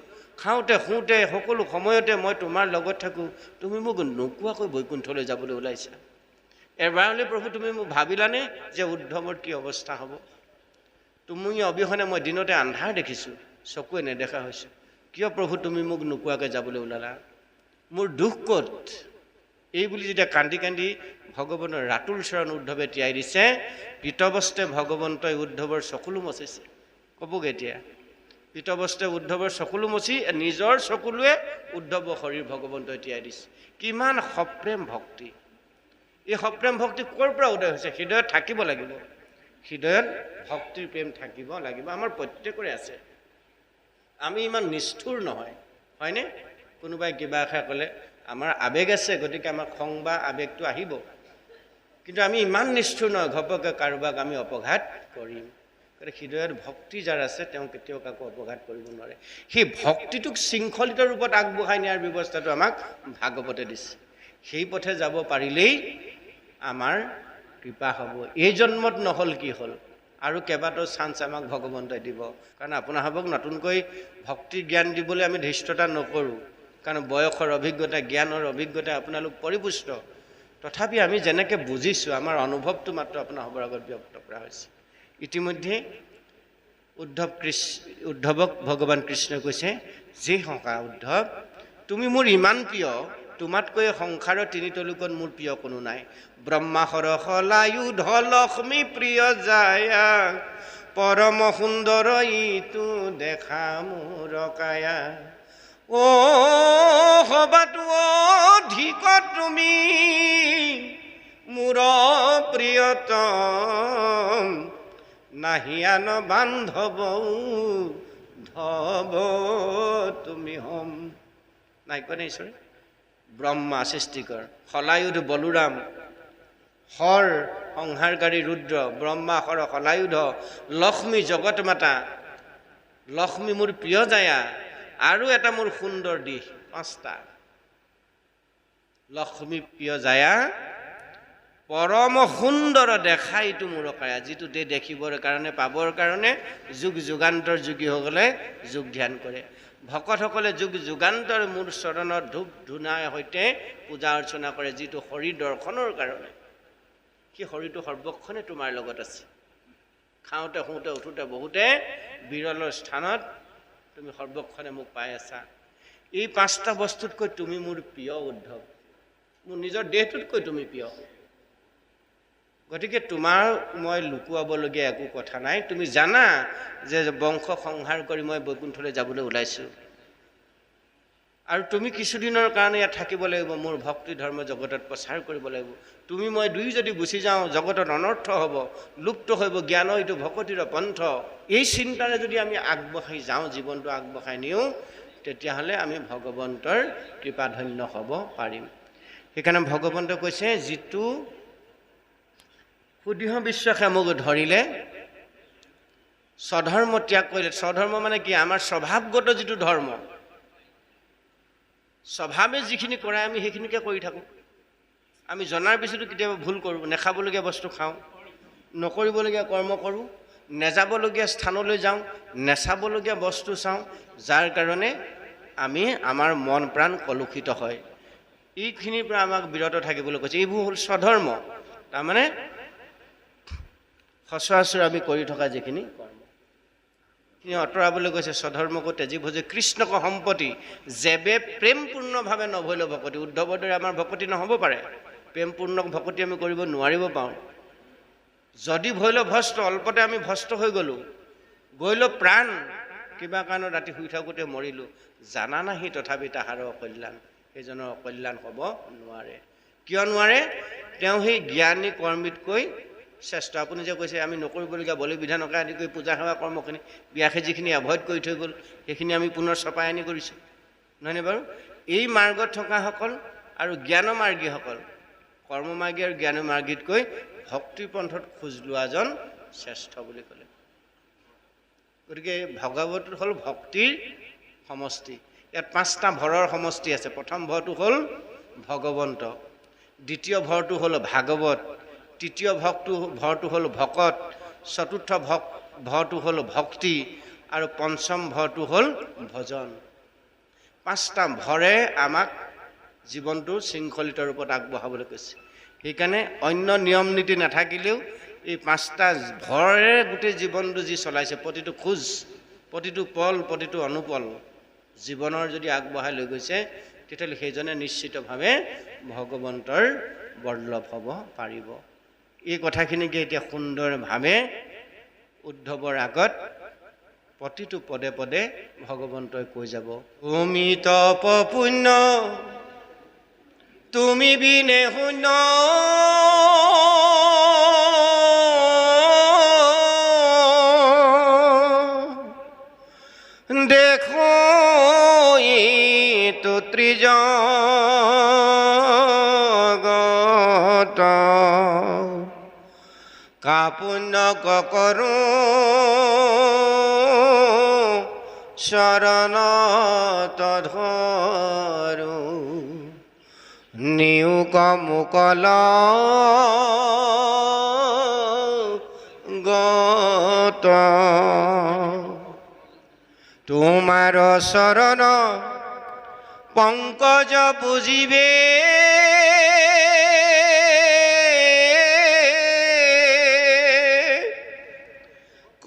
খাওঁতে শুওঁতে সকলো সময়তে মই তোমাৰ লগত থাকোঁ, তুমি মোক নোকোৱাকৈ বৈকুণ্ঠলৈ যাবলৈ ওলাইছা। এবাৰলৈ প্ৰভু তুমি মোক ভাবিলানে যে উদ্ধৱৰ কি অৱস্থা হ'ব? তুমি অবিহনে মই দিনতে আন্ধাৰ দেখিছোঁ, চকুৱে নেদেখা হৈছোঁ, কিয় প্ৰভু তুমি মোক নোকোৱাকৈ যাবলৈ ওলালা? মোৰ দুখ ক'ত? এই বুলি যেতিয়া কান্দি কান্দি ভগৱানৰ ৰাতুল চৰণ উদ্ধৱে তিয়াই দিছে, পীতবস্ত্ৰে ভগৱন্তই উদ্ধৱৰ চকুলো মচিছে। ক'বগৈ এতিয়া, পীতবস্ত্ৰে উদ্ধৱৰ চকুলো মচি নিজৰ চকুলোৱে উদ্ধৱৰ শৰীৰ ভগৱন্তই তিয়াই দিছে। কিমান সপ্ৰেম ভক্তি! এই সপ্ৰেম ভক্তি ক'ৰ পৰা উদয় হৈছে? হৃদয়ত থাকিব লাগিব, হৃদয়ত ভক্তিৰ প্ৰেম থাকিব লাগিব। আমাৰ প্ৰত্যেকৰে আছে, আমি ইমান নিষ্ঠুৰ নহয়, হয়নে? কোনোবাই কিবা এষাৰ ক'লে আমাৰ আৱেগ আছে, গতিকে আমাৰ খং বা আৱেগটো আহিব, কিন্তু আমি ইমান নিষ্ঠুৰ নহয় ঘপককৈ কাৰোবাক আমি অপঘাত কৰিম। গতিকে হৃদয়ত ভক্তি যাৰ আছে তেওঁ কেতিয়াও কাকো অপঘাত কৰিব নোৱাৰে। সেই ভক্তিটোক শৃংখলিত ৰূপত আগবঢ়াই নিয়াৰ ব্যৱস্থাটো আমাক ভাগৱতে দিছে। সেই পথে যাব পাৰিলেই আমাৰ কৃপা হ'ব। এই জন্মত নহ'ল কি হ'ল, আৰু কেইবাটাও চান্স আমাক ভগৱন্তই দিব। কাৰণ আপোনাৰভাৱক নতুনকৈ ভক্তি জ্ঞান দিবলৈ আমি ধৃষ্টতা নকৰোঁ, কাৰণ বয়সৰ অভিজ্ঞতা জ্ঞানৰ অভিজ্ঞতা আপোনালোক পৰিপুষ্ট। তথাপি আমি যেনেকৈ বুজিছোঁ আমাৰ অনুভৱটো মাত্ৰ আপোনাৰ সবৰ আগত ব্যক্ত কৰা হৈছে। ইতিমধ্যে উদ্ধৱক ভগৱান কৃষ্ণই কৈছে, যি সখা উদ্ধৱ, তুমি মোৰ ইমান প্ৰিয়, তোমাতকৈ সংসাৰৰ তিনিতলোকত মোৰ প্ৰিয় কোনো নাই। ব্ৰহ্মা হৰষ লায়ুধ লক্ষ্মী প্ৰিয় জায়া, পৰম সুন্দৰ ইটো দেখা মোৰ কায়া। অ সবাতো অধিক তুমি মোৰ প্ৰিয়তম, নাহিয়ান বান্ধৱ ধব তুমি হম। নাই কোৱা নাই ঈশ্বৰে? ব্ৰহ্মা সৃষ্টিকৰ, শলায়ুধ বলোৰাম, হৰ সংহাৰকাৰী ৰুদ্ৰ, ব্ৰহ্মা হৰ শলায়ুধ, লক্ষ্মী জগত মাতা, লক্ষ্মী মোৰ প্ৰিয় জায়া, আৰু এটা মোৰ সুন্দৰ দিশ, পাঁচটা। লক্ষ্মী প্ৰিয় জায়া, পৰম সুন্দৰ দেখাইটো মোৰ কায়া, যিটো দেখিবৰ কাৰণে পাবৰ কাৰণে যুগ যুগান্তৰ যোগীসকলে যোগ ধ্যান কৰে। ভকতসকলে যুগ যুগান্তৰ মোৰ চৰণত ধূপ ধূনাৰ সৈতে পূজা অৰ্চনা কৰে, যিটো শৰীৰ দৰ্শনৰ কাৰণে। সেই শৰীৰটো সৰ্বক্ষণে তোমাৰ লগত আছে, খাওঁতে শুওঁতে উঠোঁতে বহুতে বিৰলৰ স্থানত তুমি সৰ্বক্ষণে মোক পাই আছা। এই পাঁচটা বস্তুতকৈ তুমি মোৰ প্ৰিয় উদ্ধৱ, মোৰ নিজৰ দেহটোতকৈ তুমি প্ৰিয়। গতিকে তোমাৰ মই লুকুৱাবলগীয়া একো কথা নাই। তুমি জানা যে বংশ সংহাৰ কৰি মই বৈকুণ্ঠলৈ যাবলৈ ওলাইছোঁ, আৰু তুমি কিছুদিনৰ কাৰণে ইয়াত থাকিব লাগিব, মোৰ ভক্তি ধৰ্ম জগতত প্ৰচাৰ কৰিব লাগিব। তুমি মই দুই যদি গুচি যাওঁ জগতত অনৰ্থ হ'ব, লুপ্ত হ'ব জ্ঞান, এইটো ভকতিৰ পন্থ। এই চিন্তাৰে যদি আমি আগবঢ়াই যাওঁ, জীৱনটো আগবঢ়াই নিওঁ, তেতিয়াহ'লে আমি ভগৱন্তৰ কৃপাধন্য হ'ব পাৰিম। সেইকাৰণে ভগৱন্তই কৈছে, যিটো সুদৃঢ় বিশ্বাসে মোক ধৰিলে, স্বধৰ্ম ত্যাগ কৰিলে। স্বধৰ্ম মানে কি? আমাৰ স্বভাৱগত যিটো ধৰ্ম, স্বভাৱে যিখিনি কৰাই আমি সেইখিনিকে কৰি থাকোঁ। আমি জনাৰ পিছতো কেতিয়াবা ভুল কৰোঁ, নেখাবলগীয়া বস্তু খাওঁ, নকৰিবলগীয়া কৰ্ম কৰোঁ, নেযাবলগীয়া স্থানলৈ যাওঁ, নেচাবলগীয়া বস্তু চাওঁ, যাৰ কাৰণে আমি আমাৰ মন প্ৰাণ কলুষিত হয়। এইখিনিৰ পৰা আমাক বিৰত থাকিবলৈ কৈছে। এইবোৰ হ'ল স্বধৰ্ম, তাৰমানে সচৰাচৰ আমি কৰি থকা যিখিনি কৰ্ম, সেইখিনি আঁতৰাবলৈ কৈছে। স্বধৰ্মকো তেজী ভোজে কৃষ্ণক সম্পত্তি, যেবে প্ৰেমপূৰ্ণভাৱে নভৈল ভকতি। উদ্ধৱৰ দৰে আমাৰ ভকতি নহ'ব পাৰে, প্ৰেমপূৰ্ণ ভকতি আমি কৰিব নোৱাৰিব পাৰোঁ। যদি ভৈল ভস্ত, অল্পতে আমি ভস্ত হৈ গ'লোঁ, গৈল প্ৰাণ, কিবা কাৰণত ৰাতি শুই থাকোঁতে মৰিলোঁ, জানা নাহি তথাপি তাহাৰ অকল্যাণ, সেইজনৰ অকল্যাণ হ'ব নোৱাৰে। কিয় নোৱাৰে? তেওঁ সেই জ্ঞানী কৰ্মীতকৈ শ্ৰেষ্ঠ। আপুনি যে কৈছে আমি নকৰিবলগীয়া বলি বিধানকে আদি কৰি পূজা সেৱা কৰ্মখিনি, বিয়াখে যিখিনি এভইড কৰি থৈ গ'ল, সেইখিনি আমি পুনৰ চপাই আনি কৰিছোঁ, নহয়নে বাৰু? এই মাৰ্গত থকাসকল আৰু জ্ঞানমাৰ্গীসকল, কৰ্মমাৰ্গী আৰু জ্ঞানমাৰ্গীতকৈ ভক্তিৰ পন্থত খোজ লোৱাজন শ্ৰেষ্ঠ বুলি ক'লে। গতিকে ভাগৱত হ'ল ভক্তিৰ সমষ্টি। ইয়াত 5টা ভৰৰ সমষ্টি আছে। প্ৰথম ভৰটো হ'ল ভগৱন্ত, দ্বিতীয় ভৰটো হ'ল ভাগৱত, তৃতীয় ভৰটো হ'ল ভকত, চতুৰ্থ ভৰটো হ'ল ভক্তি আৰু পঞ্চম ভৰটো হ'ল ভজন। 5টা ভৰে আমাক জীৱনটো শৃংখলিত ৰূপত আগবঢ়াবলৈ কৈছে। সেইকাৰণে অন্য নিয়ম নীতি নাথাকিলেও এই 5টা ভৰে গোটেই জীৱনটো যি চলাইছে, প্ৰতিটো খোজ, প্ৰতিটো পল, প্ৰতিটো অনুপল জীৱনৰ যদি আগবঢ়াই লৈ গৈছে, তেতিয়াহ'লে সেইজনে নিশ্চিতভাৱে ভগৱন্তৰ বল্লভ হ'ব পাৰিব। এই কথাখিনিকে এতিয়া সুন্দৰভাৱে উদ্ধৱৰ আগত প্ৰতিটো পদে পদে ভগৱন্তই কৈ যাব। তুমি তপ পুণ্য তুমি বিনে শূন্য, দেখো তো ত্ৰিজগত, কা পুণ্য কৰো শৰণত ধৰো, নিয়োগ মুকল গত, তোমাৰ শৰণ পংকজ পুজিবে,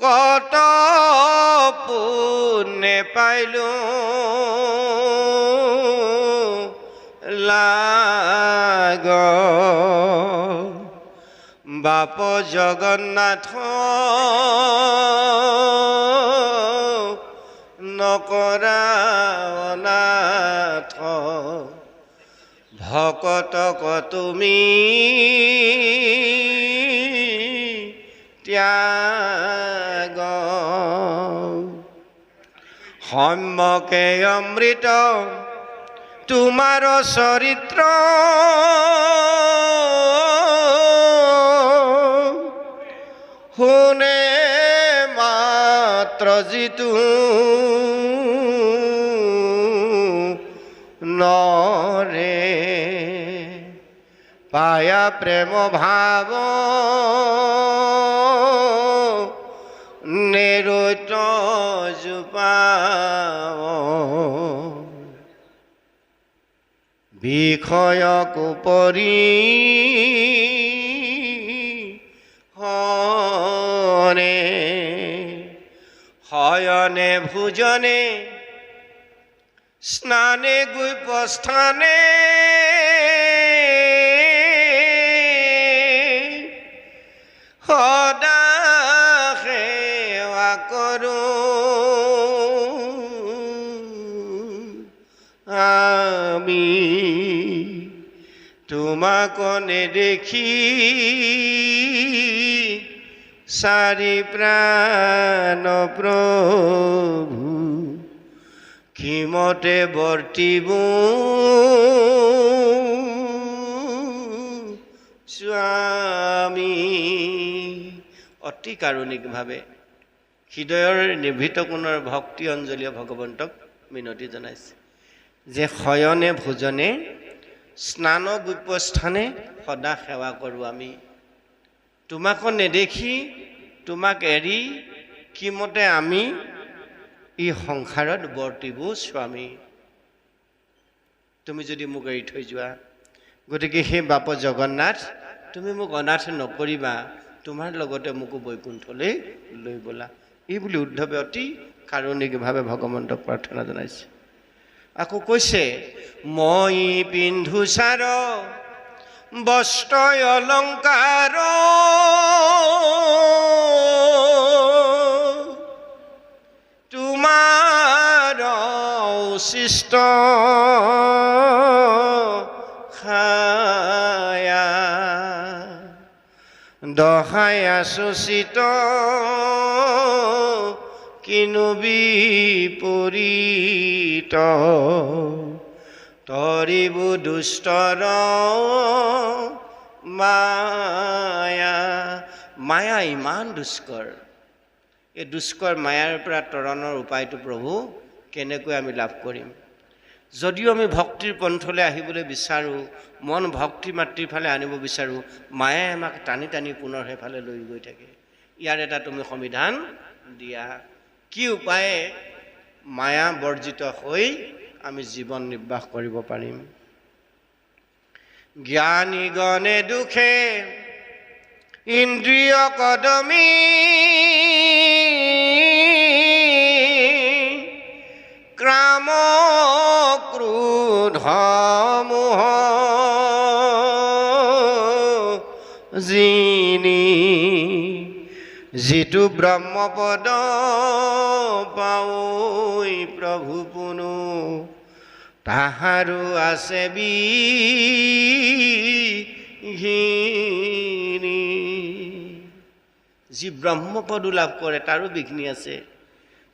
কত পুণ্যে পাইলো লাগ, বাপ জগন্নাথ নকৰা অনাথ, ভকতক তুমি ত্যাগ, সম্যকে অমৃত তোমাৰ চৰিত্ৰ, শুনে মাত্ৰ যিটো নৰে, পায়া প্ৰেম ভাৱ নিৰুত জোপাৱ, বিষয়ক উপৰি হৰে, শয়নে ভোজনে স্নানে গুপ্তস্থানে, সদা সেৱা কৰো আমি, তোমাক নেদেখি চাৰি প্ৰাণ প্ৰভু, কিমতে বৰ্তিব স্বামী। অতি কাৰুণিকভাৱে হৃদয়ৰ নিভৃত কোণৰ ভক্তি অঞ্জলিয়ে ভগৱন্তক মিনতি জনাইছে যে শয়নে ভোজনে স্নান গুপ্তস্থানে সদা সেৱা কৰোঁ আমি, তোমাক নেদেখি তোমাক এৰি কিমতে আমি এই সংসাৰত বৰ্তিব স্বামী। তুমি যদি মোক এৰি থৈ যোৱা, গতিকে সেই বাপ জগন্নাথ তুমি মোক অনাথ নকৰিবা, তোমাৰ লগতে মোকো বৈকুণ্ঠলৈ লৈ ব'লা। এই বুলি উদ্ধৱে অতি কাৰুণিকভাৱে ভগৱন্তক প্ৰাৰ্থনা জনাইছে। আকৌ কৈছে, মই পিন্ধো চাৰ বস্ত্ৰ অলংকাৰ, তোমাৰ উচিষ্ট খায়া, দহায়া সুচিত কিনো বিপৰীত, তৰিব দুষ্টৰ মায়া। মায়া ইমান দুষ্কৰ, এই দুষ্কৰ মায়াৰ পৰা তৰণৰ উপায়টো প্ৰভু কেনেকৈ আমি লাভ কৰিম? যদিও আমি ভক্তিৰ পন্থলৈ আহিবলৈ বিচাৰোঁ, মন ভক্তি মাতৃৰ ফালে আনিব বিচাৰোঁ, মায়ে আমাক টানি টানি পুনৰ সেইফালে লৈ গৈ থাকে। ইয়াৰ এটা তুমি সমিধান দিয়া। কি উপায়ে মায়া বৰ্জিত হৈ আমি জীৱন নিৰ্বাহ কৰিব পাৰিম? জ্ঞানী গণে দুখে ইন্দ্ৰিয় কদমী, ক্ৰাম ক্ৰোধ মোহ যিনি, যিটো ব্ৰহ্মপদ পাৱৈ প্ৰভু পুনু, তাহাৰো আছে বিঘিনি। যি ব্ৰহ্মপদো লাভ কৰে তাৰো বিঘিনি আছে।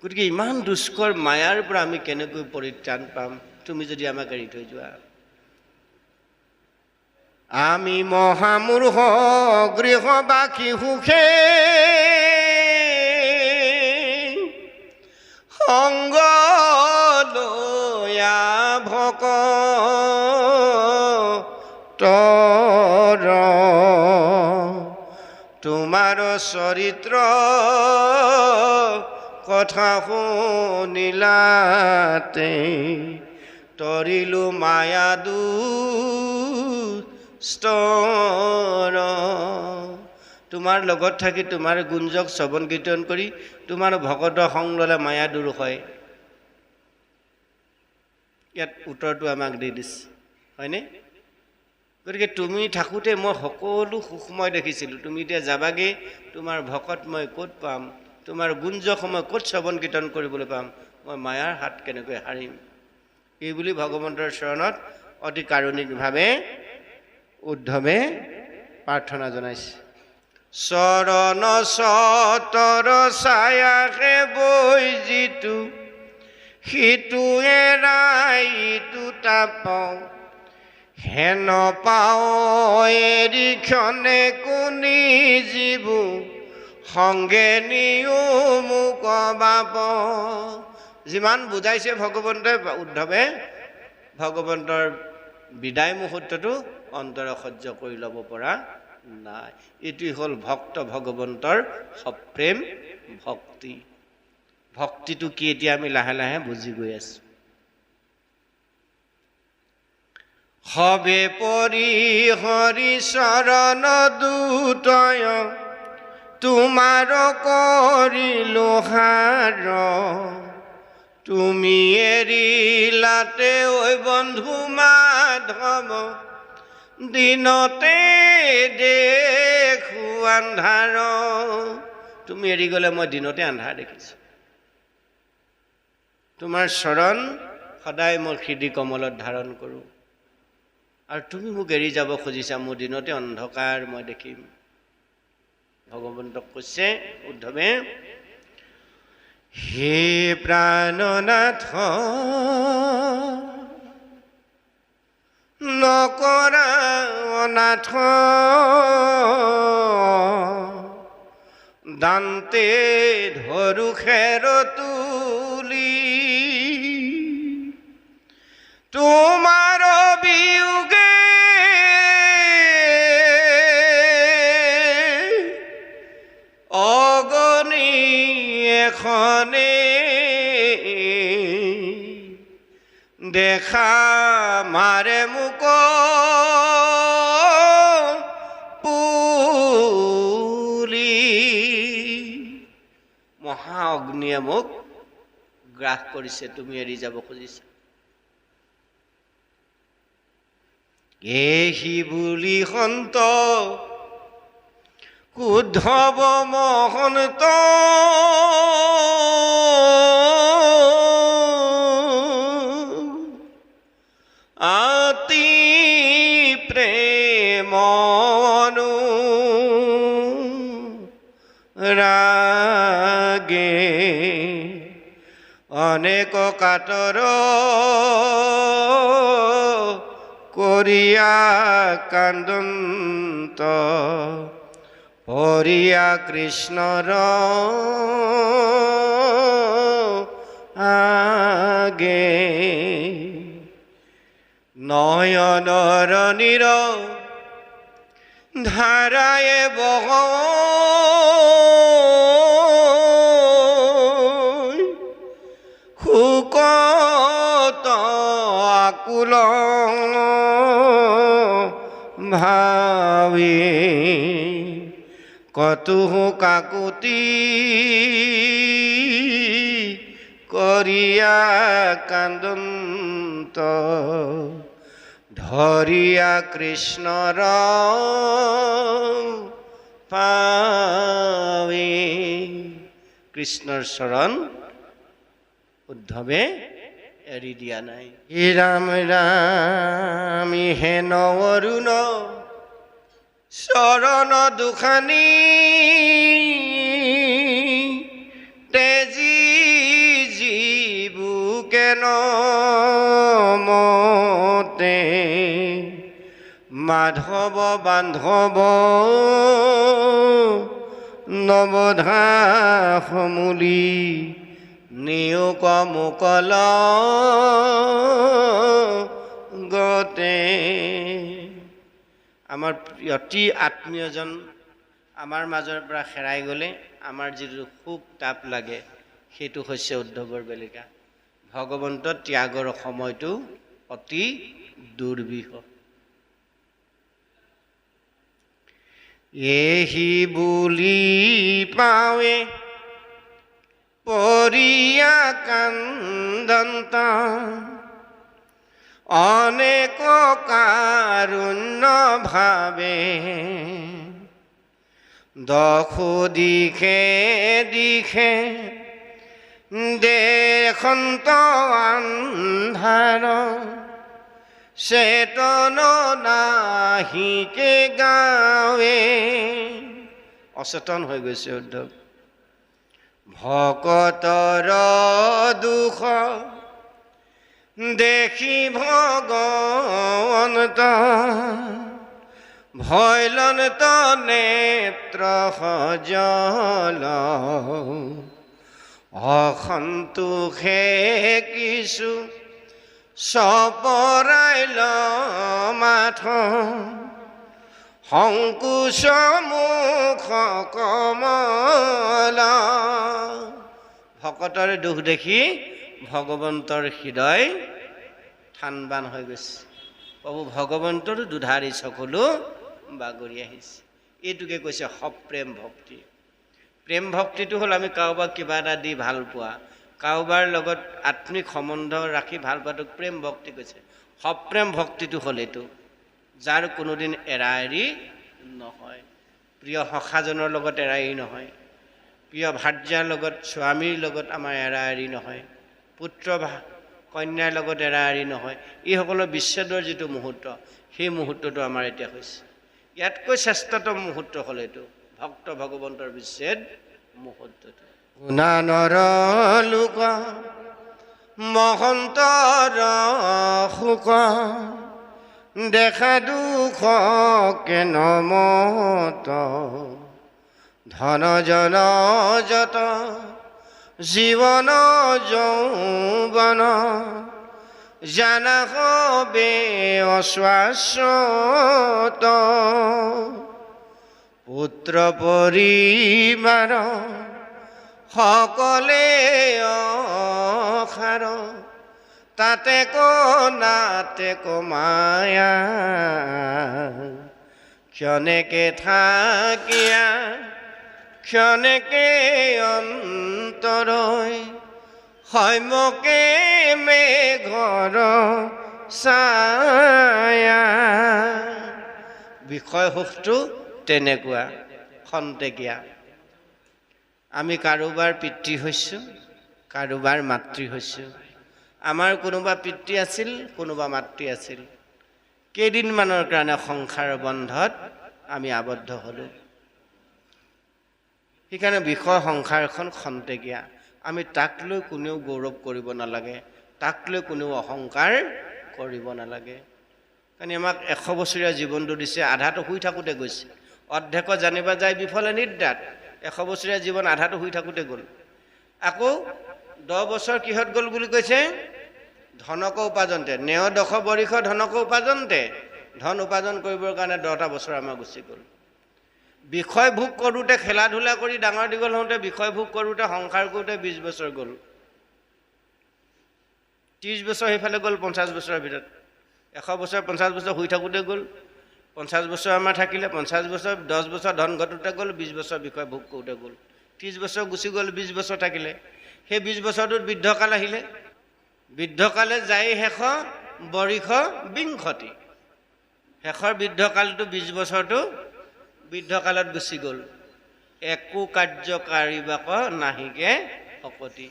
গতিকে ইমান দুষ্কৰ মায়াৰ পৰা আমি কেনেকৈ পৰিত্ৰাণ পাম তুমি যদি আমাক এৰি থৈ যোৱা? আমি মহামূৰ্খ গৃহবাসী সুখে, সংগ লয়া ভকতৰ, তোমাৰ চৰিত্ৰ কথা শুনিলাতে, তৰিলো মায়া দুষ্টৰ। তোমাৰ লগত থাকি তোমাৰ গুঞ্জক শ্ৰৱণ কীৰ্তন কৰি তোমাৰ ভকত সংগ ল'লে মায়া দূৰ হয়। ইয়াত উত্তৰটো আমাক দি দিছে, হয়নে? গতিকে তুমি থাকোঁতে মই সকলো সুখ মই দেখিছিলোঁ, তুমি এতিয়া যাবাগৈ, তোমাৰ ভকত মই ক'ত পাম? তোমাৰ গুঞ্জক মই ক'ত শ্ৰৱণ কীৰ্তন কৰিবলৈ পাম? মই মায়াৰ হাত কেনেকৈ হাৰিম? এইবুলি ভগৱন্তৰ চৰণত অতি কাৰুণিকভাৱে উদ্ধৱে প্ৰাৰ্থনা জনাইছে। চৰণ চতৰ ছায়াকে বৈ যিটো, সিটো এৰাই ইটো তাপাওঁ, হেন পাওঁ এৰি ক্ষণে কোনি জীবু, সংগে নিও মোক বাপ। যিমান বুজাইছে ভগৱন্তই, উদ্ধৱে ভগৱন্তৰ বিদায় মুহূৰ্তটো অন্তৰে সহ্য কৰি ল'ব পৰা নাই। এইটোৱেই হ'ল ভক্ত ভগৱন্তৰ সপ্ৰেম ভক্তি। ভক্তিটো কি এতিয়া আমি লাহে লাহে বুজি গৈ আছোঁ। সবে পৰি হৰি চৰণ দুতয়, তোমাৰ কৰিলো সাৰ, তুমি এৰিলাতে ঐ বন্ধু মাধৱ, দিনতে দেখো আন্ধাৰ। তুমি এৰি গ'লে মই দিনতে আন্ধাৰ দেখিছোঁ। তোমাৰ চৰণ সদায় মই হৃদয় কমলত ধাৰণ কৰোঁ, আৰু তুমি মোক এৰি যাব খুজিছা, মোৰ দিনতে অন্ধকাৰ মই দেখিম। ভগৱন্তক কৈছে উদ্ধৱে, হে প্ৰাণনাথ নকৰা অনাথ, দান্তে ধৰু খেৰ তুলি, তোমাৰ বিয়োগে অগণি এখনে, দেখা মাৰে মোক পুলি। মহা অগ্নিয়ে মোক গ্ৰাস কৰিছে, তুমি এৰি যাব খুজিছা। এহি বুলি সন্ত উদ্ধৱ মহন্ত, আতি প্ৰেম ৰাগে, অনেক কাতৰ কৰিয়া কান্দন্ত, হৰিয়া কৃষ্ণৰ আগে। নয়নৰ নীৰ ধাৰায়ে বহ শোকত আকুল ভাবি কতহু কাকুতি কৰিয়া কান্দন্ত ধৰিয়া কৃষ্ণৰ পাৱে। কৃষ্ণৰ চৰণ উদ্ধৱে এৰি দিয়া নাই। হে ৰাম ৰাম হেন অৰুণ চৰণ দুখানি তেজি জীবুকেন মতে মাধৱ বান্ধৱ নৱধা সমূলি নিয়োগ মুকল গতে। আমাৰ অতি আত্মীয়জন আমাৰ মাজৰ পৰা হেৰাই গ'লে আমাৰ যিটো শোক তাপ লাগে সেইটো হৈছে উদ্ধৱৰ বেলিকা। ভগৱন্তৰ ত্যাগৰ সময়টো অতি দুৰ্বিহ। এহি বুলি পাৱে পৰিয়া কান্দন্ত অনেক কাৰুণ্য ভাবে দখো দিশে দিশে দেখন্ত আন্ধাৰ চেতন নাহিকে গাৱে। অচেতন হৈ গৈছে উদ্ধৱ। ভকতৰ দুখ দেখি ভগৱন্ত ভৈলন্ত নেত্ৰ সজল অসন্তোষে কিছু চপৰাইল মাথ সংকোচ মুখ কমল। ভকতৰ দুখ দেখি ভগৱন্তৰ হৃদয় থান-বান হৈ গৈছে। প্ৰভু ভগৱন্তৰো দুধাৰি চকুলো বাগৰি আহিছে। এইটোকে কৈছে সপ্ৰেম ভক্তি। প্ৰেম ভক্তিটো হ'ল আমি কাৰোবাক কিবা এটা দি ভাল পোৱা, কাৰোবাৰ লগত আত্মিক সম্বন্ধ ৰাখি ভাল পোৱাটোক প্ৰেম ভক্তি কৈছে। সপ্ৰেম ভক্তিটো হ'ল এইটো, যাৰ কোনোদিন এৰা এৰি নহয়। প্ৰিয় সখাজনৰ লগত এৰা এৰি নহয়, প্ৰিয় ভাৰ্যাৰ লগত স্বামীৰ লগত আমাৰ এৰা এৰি নহয়, পুত্ৰ কন্যাৰ লগত এৰা এৰি নহয়। এইসকলৰ বিচ্ছেদৰ যিটো মুহূৰ্ত, সেই মুহূৰ্তটো আমাৰ এতিয়া হৈছে। ইয়াতকৈ শ্ৰেষ্ঠতম মুহূৰ্ত হ'ল এইটো ভক্ত ভগৱন্তৰ বিচ্ছেদ মুহূৰ্তটো। গুণানৰ লোক মহন্তৰ শোক দেখা দুখ কেন মত ধন জন যত জীবন যৌৱন জানা হবে অশ্বাশ্বত পুত্ৰ পৰিবাৰ সকলে অসাৰ তাতে নাতে মায়া ক্ষণেকে থাকিয়া ক্ষণেকে অন্তৰৈ হৈমকে মেঘৰ ছায়া। বিষয় সুখটো তেনেকুৱা খন্তেকীয়া। আমি কাৰোবাৰ পিতৃ হৈছোঁ, কাৰোবাৰ মাতৃ হৈছোঁ। আমাৰ কোনোবা পিতৃ আছিল, কোনোবা মাতৃ আছিল। কেইদিনমানৰ কাৰণে সংসাৰ বন্ধত আমি আবদ্ধ হ'লোঁ। সেইকাৰণে বিষয় সংসাৰখন খন্তেকীয়া। আমি তাক লৈ কোনেও গৌৰৱ কৰিব নালাগে, তাক লৈ কোনেও অহংকাৰ কৰিব নালাগে। কাৰণ আমাক 100 বছৰীয়া জীৱনটো দিছে, আধাটো শুই থাকোঁতে গৈছে। অৰ্ধেক জানিবা যায় বিফলে নিদ্ৰাত। 100 বছৰীয়া জীৱন আধাটো শুই থাকোঁতে গ'ল। আকৌ 10 বছৰ কিহত গ'ল বুলি কৈছে? ধনক উপাৰ্জনতে নেয় দশ বৰিষ ধনক উপাৰ্জনতে ধন উপাৰ্জন কৰিবৰ কাৰণে 10টা বছৰ আমাৰ গুচি গ'ল বিষয় ভোগ কৰোঁতে খেলা ধূলা কৰি ডাঙৰ দীঘল হওঁতে বিষয় ভোগ কৰোঁতে সংসাৰ কৰোঁতে 20 বছৰ গ'ল 30 বছৰ সেইফালে গ'ল 50 বছৰৰ ভিতৰত 100 বছৰ 50 বছৰ শুই থাকোঁতে গ'ল 50 বছৰ আমাৰ থাকিলে 50 বছৰ 10 বছৰ ধন ঘটোতে গ'ল 20 বছৰ বিষয় ভোগ কৰোঁতে গ'ল 30 বছৰ গুচি গ'ল 20 বছৰ থাকিলে সেই 20 বছৰটোত বৃদ্ধকাল আহিলে বৃদ্ধকালে যাই শেষ বৰিষ বিংশতি শেষৰ বৃদ্ধকালটো 20 বছৰটো বৃদ্ধকালত গুচি গ'ল একো কাৰ্যকাৰীবাক নাহিকে শকতি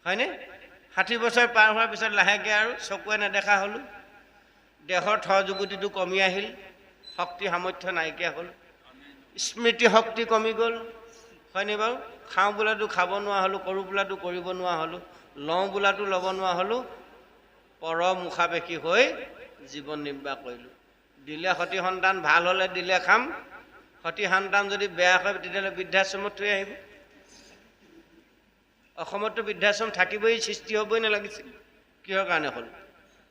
হয়নে 60 বছৰ পাৰ হোৱাৰ পিছত লাহেকৈ আৰু চকুৱে নেদেখা হ'লোঁ দেহৰ থৰ যুগুটিটো কমি আহিল শক্তি সামৰ্থ্য নাইকিয়া হ'ল স্মৃতি শক্তি কমি গ'ল হয়নে বাৰু খাওঁ বোলাটো খাব নোৱাৰা হ'লোঁ কৰোঁ বোলাটো কৰিব নোৱাৰা হ'লোঁ লওঁ বোলাটো ল'ব নোৱাৰা হ'লোঁ পৰ মুখাপেক্ষী হৈ জীৱন নিৰ্বাহ কৰিলোঁ দিলে সতি সন্তান ভাল হ'লে দিলে খাম সতি সন্তান যদি বেয়া হয় তেতিয়াহ'লে বৃদ্ধাশ্ৰমত থৈ আহিব অসমতো বৃদ্ধাশ্ৰম থাকিবই সৃষ্টি হ'বই নালাগিছিল কিহৰ কাৰণে হ'ল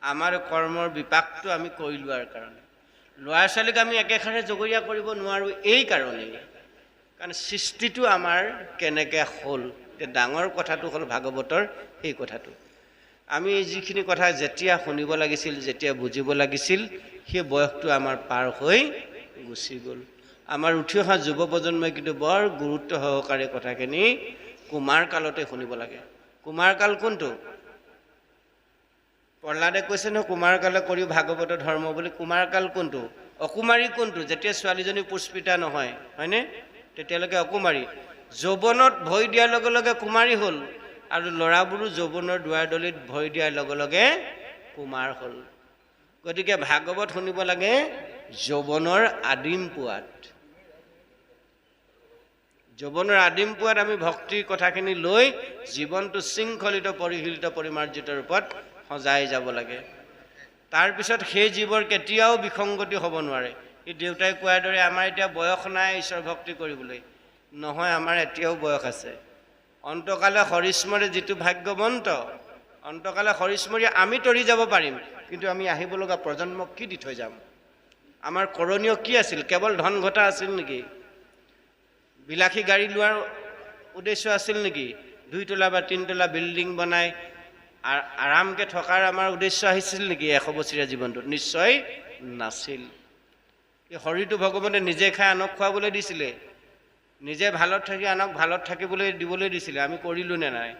আমাৰ কৰ্মৰ বিপাকটো আমি কৰি লোৱাৰ কাৰণে ল'ৰা ছোৱালীক আমি একেষাৰে জগৰীয়া কৰিব নোৱাৰোঁ এই কাৰণেই কাৰণ সৃষ্টিটো আমাৰ কেনেকৈ হ'ল এতিয়া ডাঙৰ কথাটো হ'ল ভাগৱতৰ সেই কথাটো আমি যিখিনি কথা যেতিয়া শুনিব লাগিছিল যেতিয়া বুজিব লাগিছিল সেই বয়সটো আমাৰ পাৰ হৈ গুচি গ'ল আমাৰ উঠি অহা যুৱ প্ৰজন্মই কিন্তু বৰ গুৰুত্ব সহকাৰে কথাখিনি কুমাৰ কালতে শুনিব লাগে কুমাৰ কাল কোনটো প্ৰহ্লাদে কৈছে নহয় কুমাৰ কালে কৰি ভাগৱত ধৰ্ম বুলি কুমাৰ কাল কোনটো অকুমাৰী কোনটো যেতিয়া ছোৱালীজনী পুষ্পিতা নহয় হয়নে তেতিয়ালৈকে অকুমাৰী যৌৱনত ভয় দিয়াৰ লগে লগে কুমাৰী হ'ল আৰু ল'ৰাবোৰো যৌৱনৰ দুৱাৰদলিত ভয় দিয়াৰ লগে লগে কুমাৰ হ'ল গতিকে ভাগৱত শুনিব লাগে যৌৱনৰ আদিম পুৱাত যৌৱনৰ আদিম পুৱাত আমি ভক্তিৰ কথাখিনি লৈ জীৱনটো শৃংখলিত পৰিশীলিত পৰিমাৰ্জিত ৰূপত সজাই যাব লাগে তাৰপিছত সেই জীৱৰ কেতিয়াও বিসংগতি হ'ব নোৱাৰে এই দেউতাই কোৱাৰ দৰে আমাৰ এতিয়া বয়স নাই ঈশ্বৰ ভক্তি কৰিবলৈ নহয় আমাৰ এতিয়াও বয়স আছে অন্তকালে হৰিস্মৰে যিটো ভাগ্যৱন্ত অন্তকালে হৰিস্মৰি আমি তৰি যাব পাৰিম কিন্তু আমি আহিব লগা প্ৰজন্মক কি দি থৈ যাম আমাৰ কৰণীয় কি আছিল কেৱল ধন ঘটা আছিল নেকি বিলাসী গাড়ী লোৱাৰ উদ্দেশ্য আছিল নেকি 2 তলা বা 3 তলা বিল্ডিং বনাই আৰামকৈ থকাৰ আমাৰ উদ্দেশ্য আহিছিল নেকি 100 বছৰীয়া জীৱনটোত নিশ্চয় নাছিল এই শৰীৰটো ভগৱানে নিজে খাই আনক খুৱাবলৈ দিছিলে নিজে ভালত থাকি আনক ভালত থাকিবলৈ দিবলৈ দিছিলে আমি কৰিলোঁ নে নাই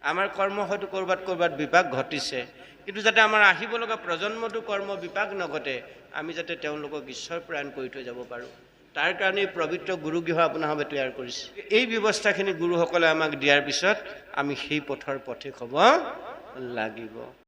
আমাৰ কৰ্ম হয়তো ক'ৰবাত বিপাক ঘটিছে কিন্তু যাতে আমাৰ আহিব লগা প্ৰজন্মটো কৰ্ম বিপাক নঘটে আমি যাতে তেওঁলোকক ঈশ্বৰ প্ৰাণ কৰি থৈ যাব পাৰোঁ তাৰ কাৰণে পবিত্ৰ গুৰুগৃহ আপোনাৰভাৱে তৈয়াৰ কৰিছে এই ব্যৱস্থাখিনি গুৰুসকলে আমাক দিয়াৰ পিছত আমি সেই পথৰ পথিক হ'ব লাগিব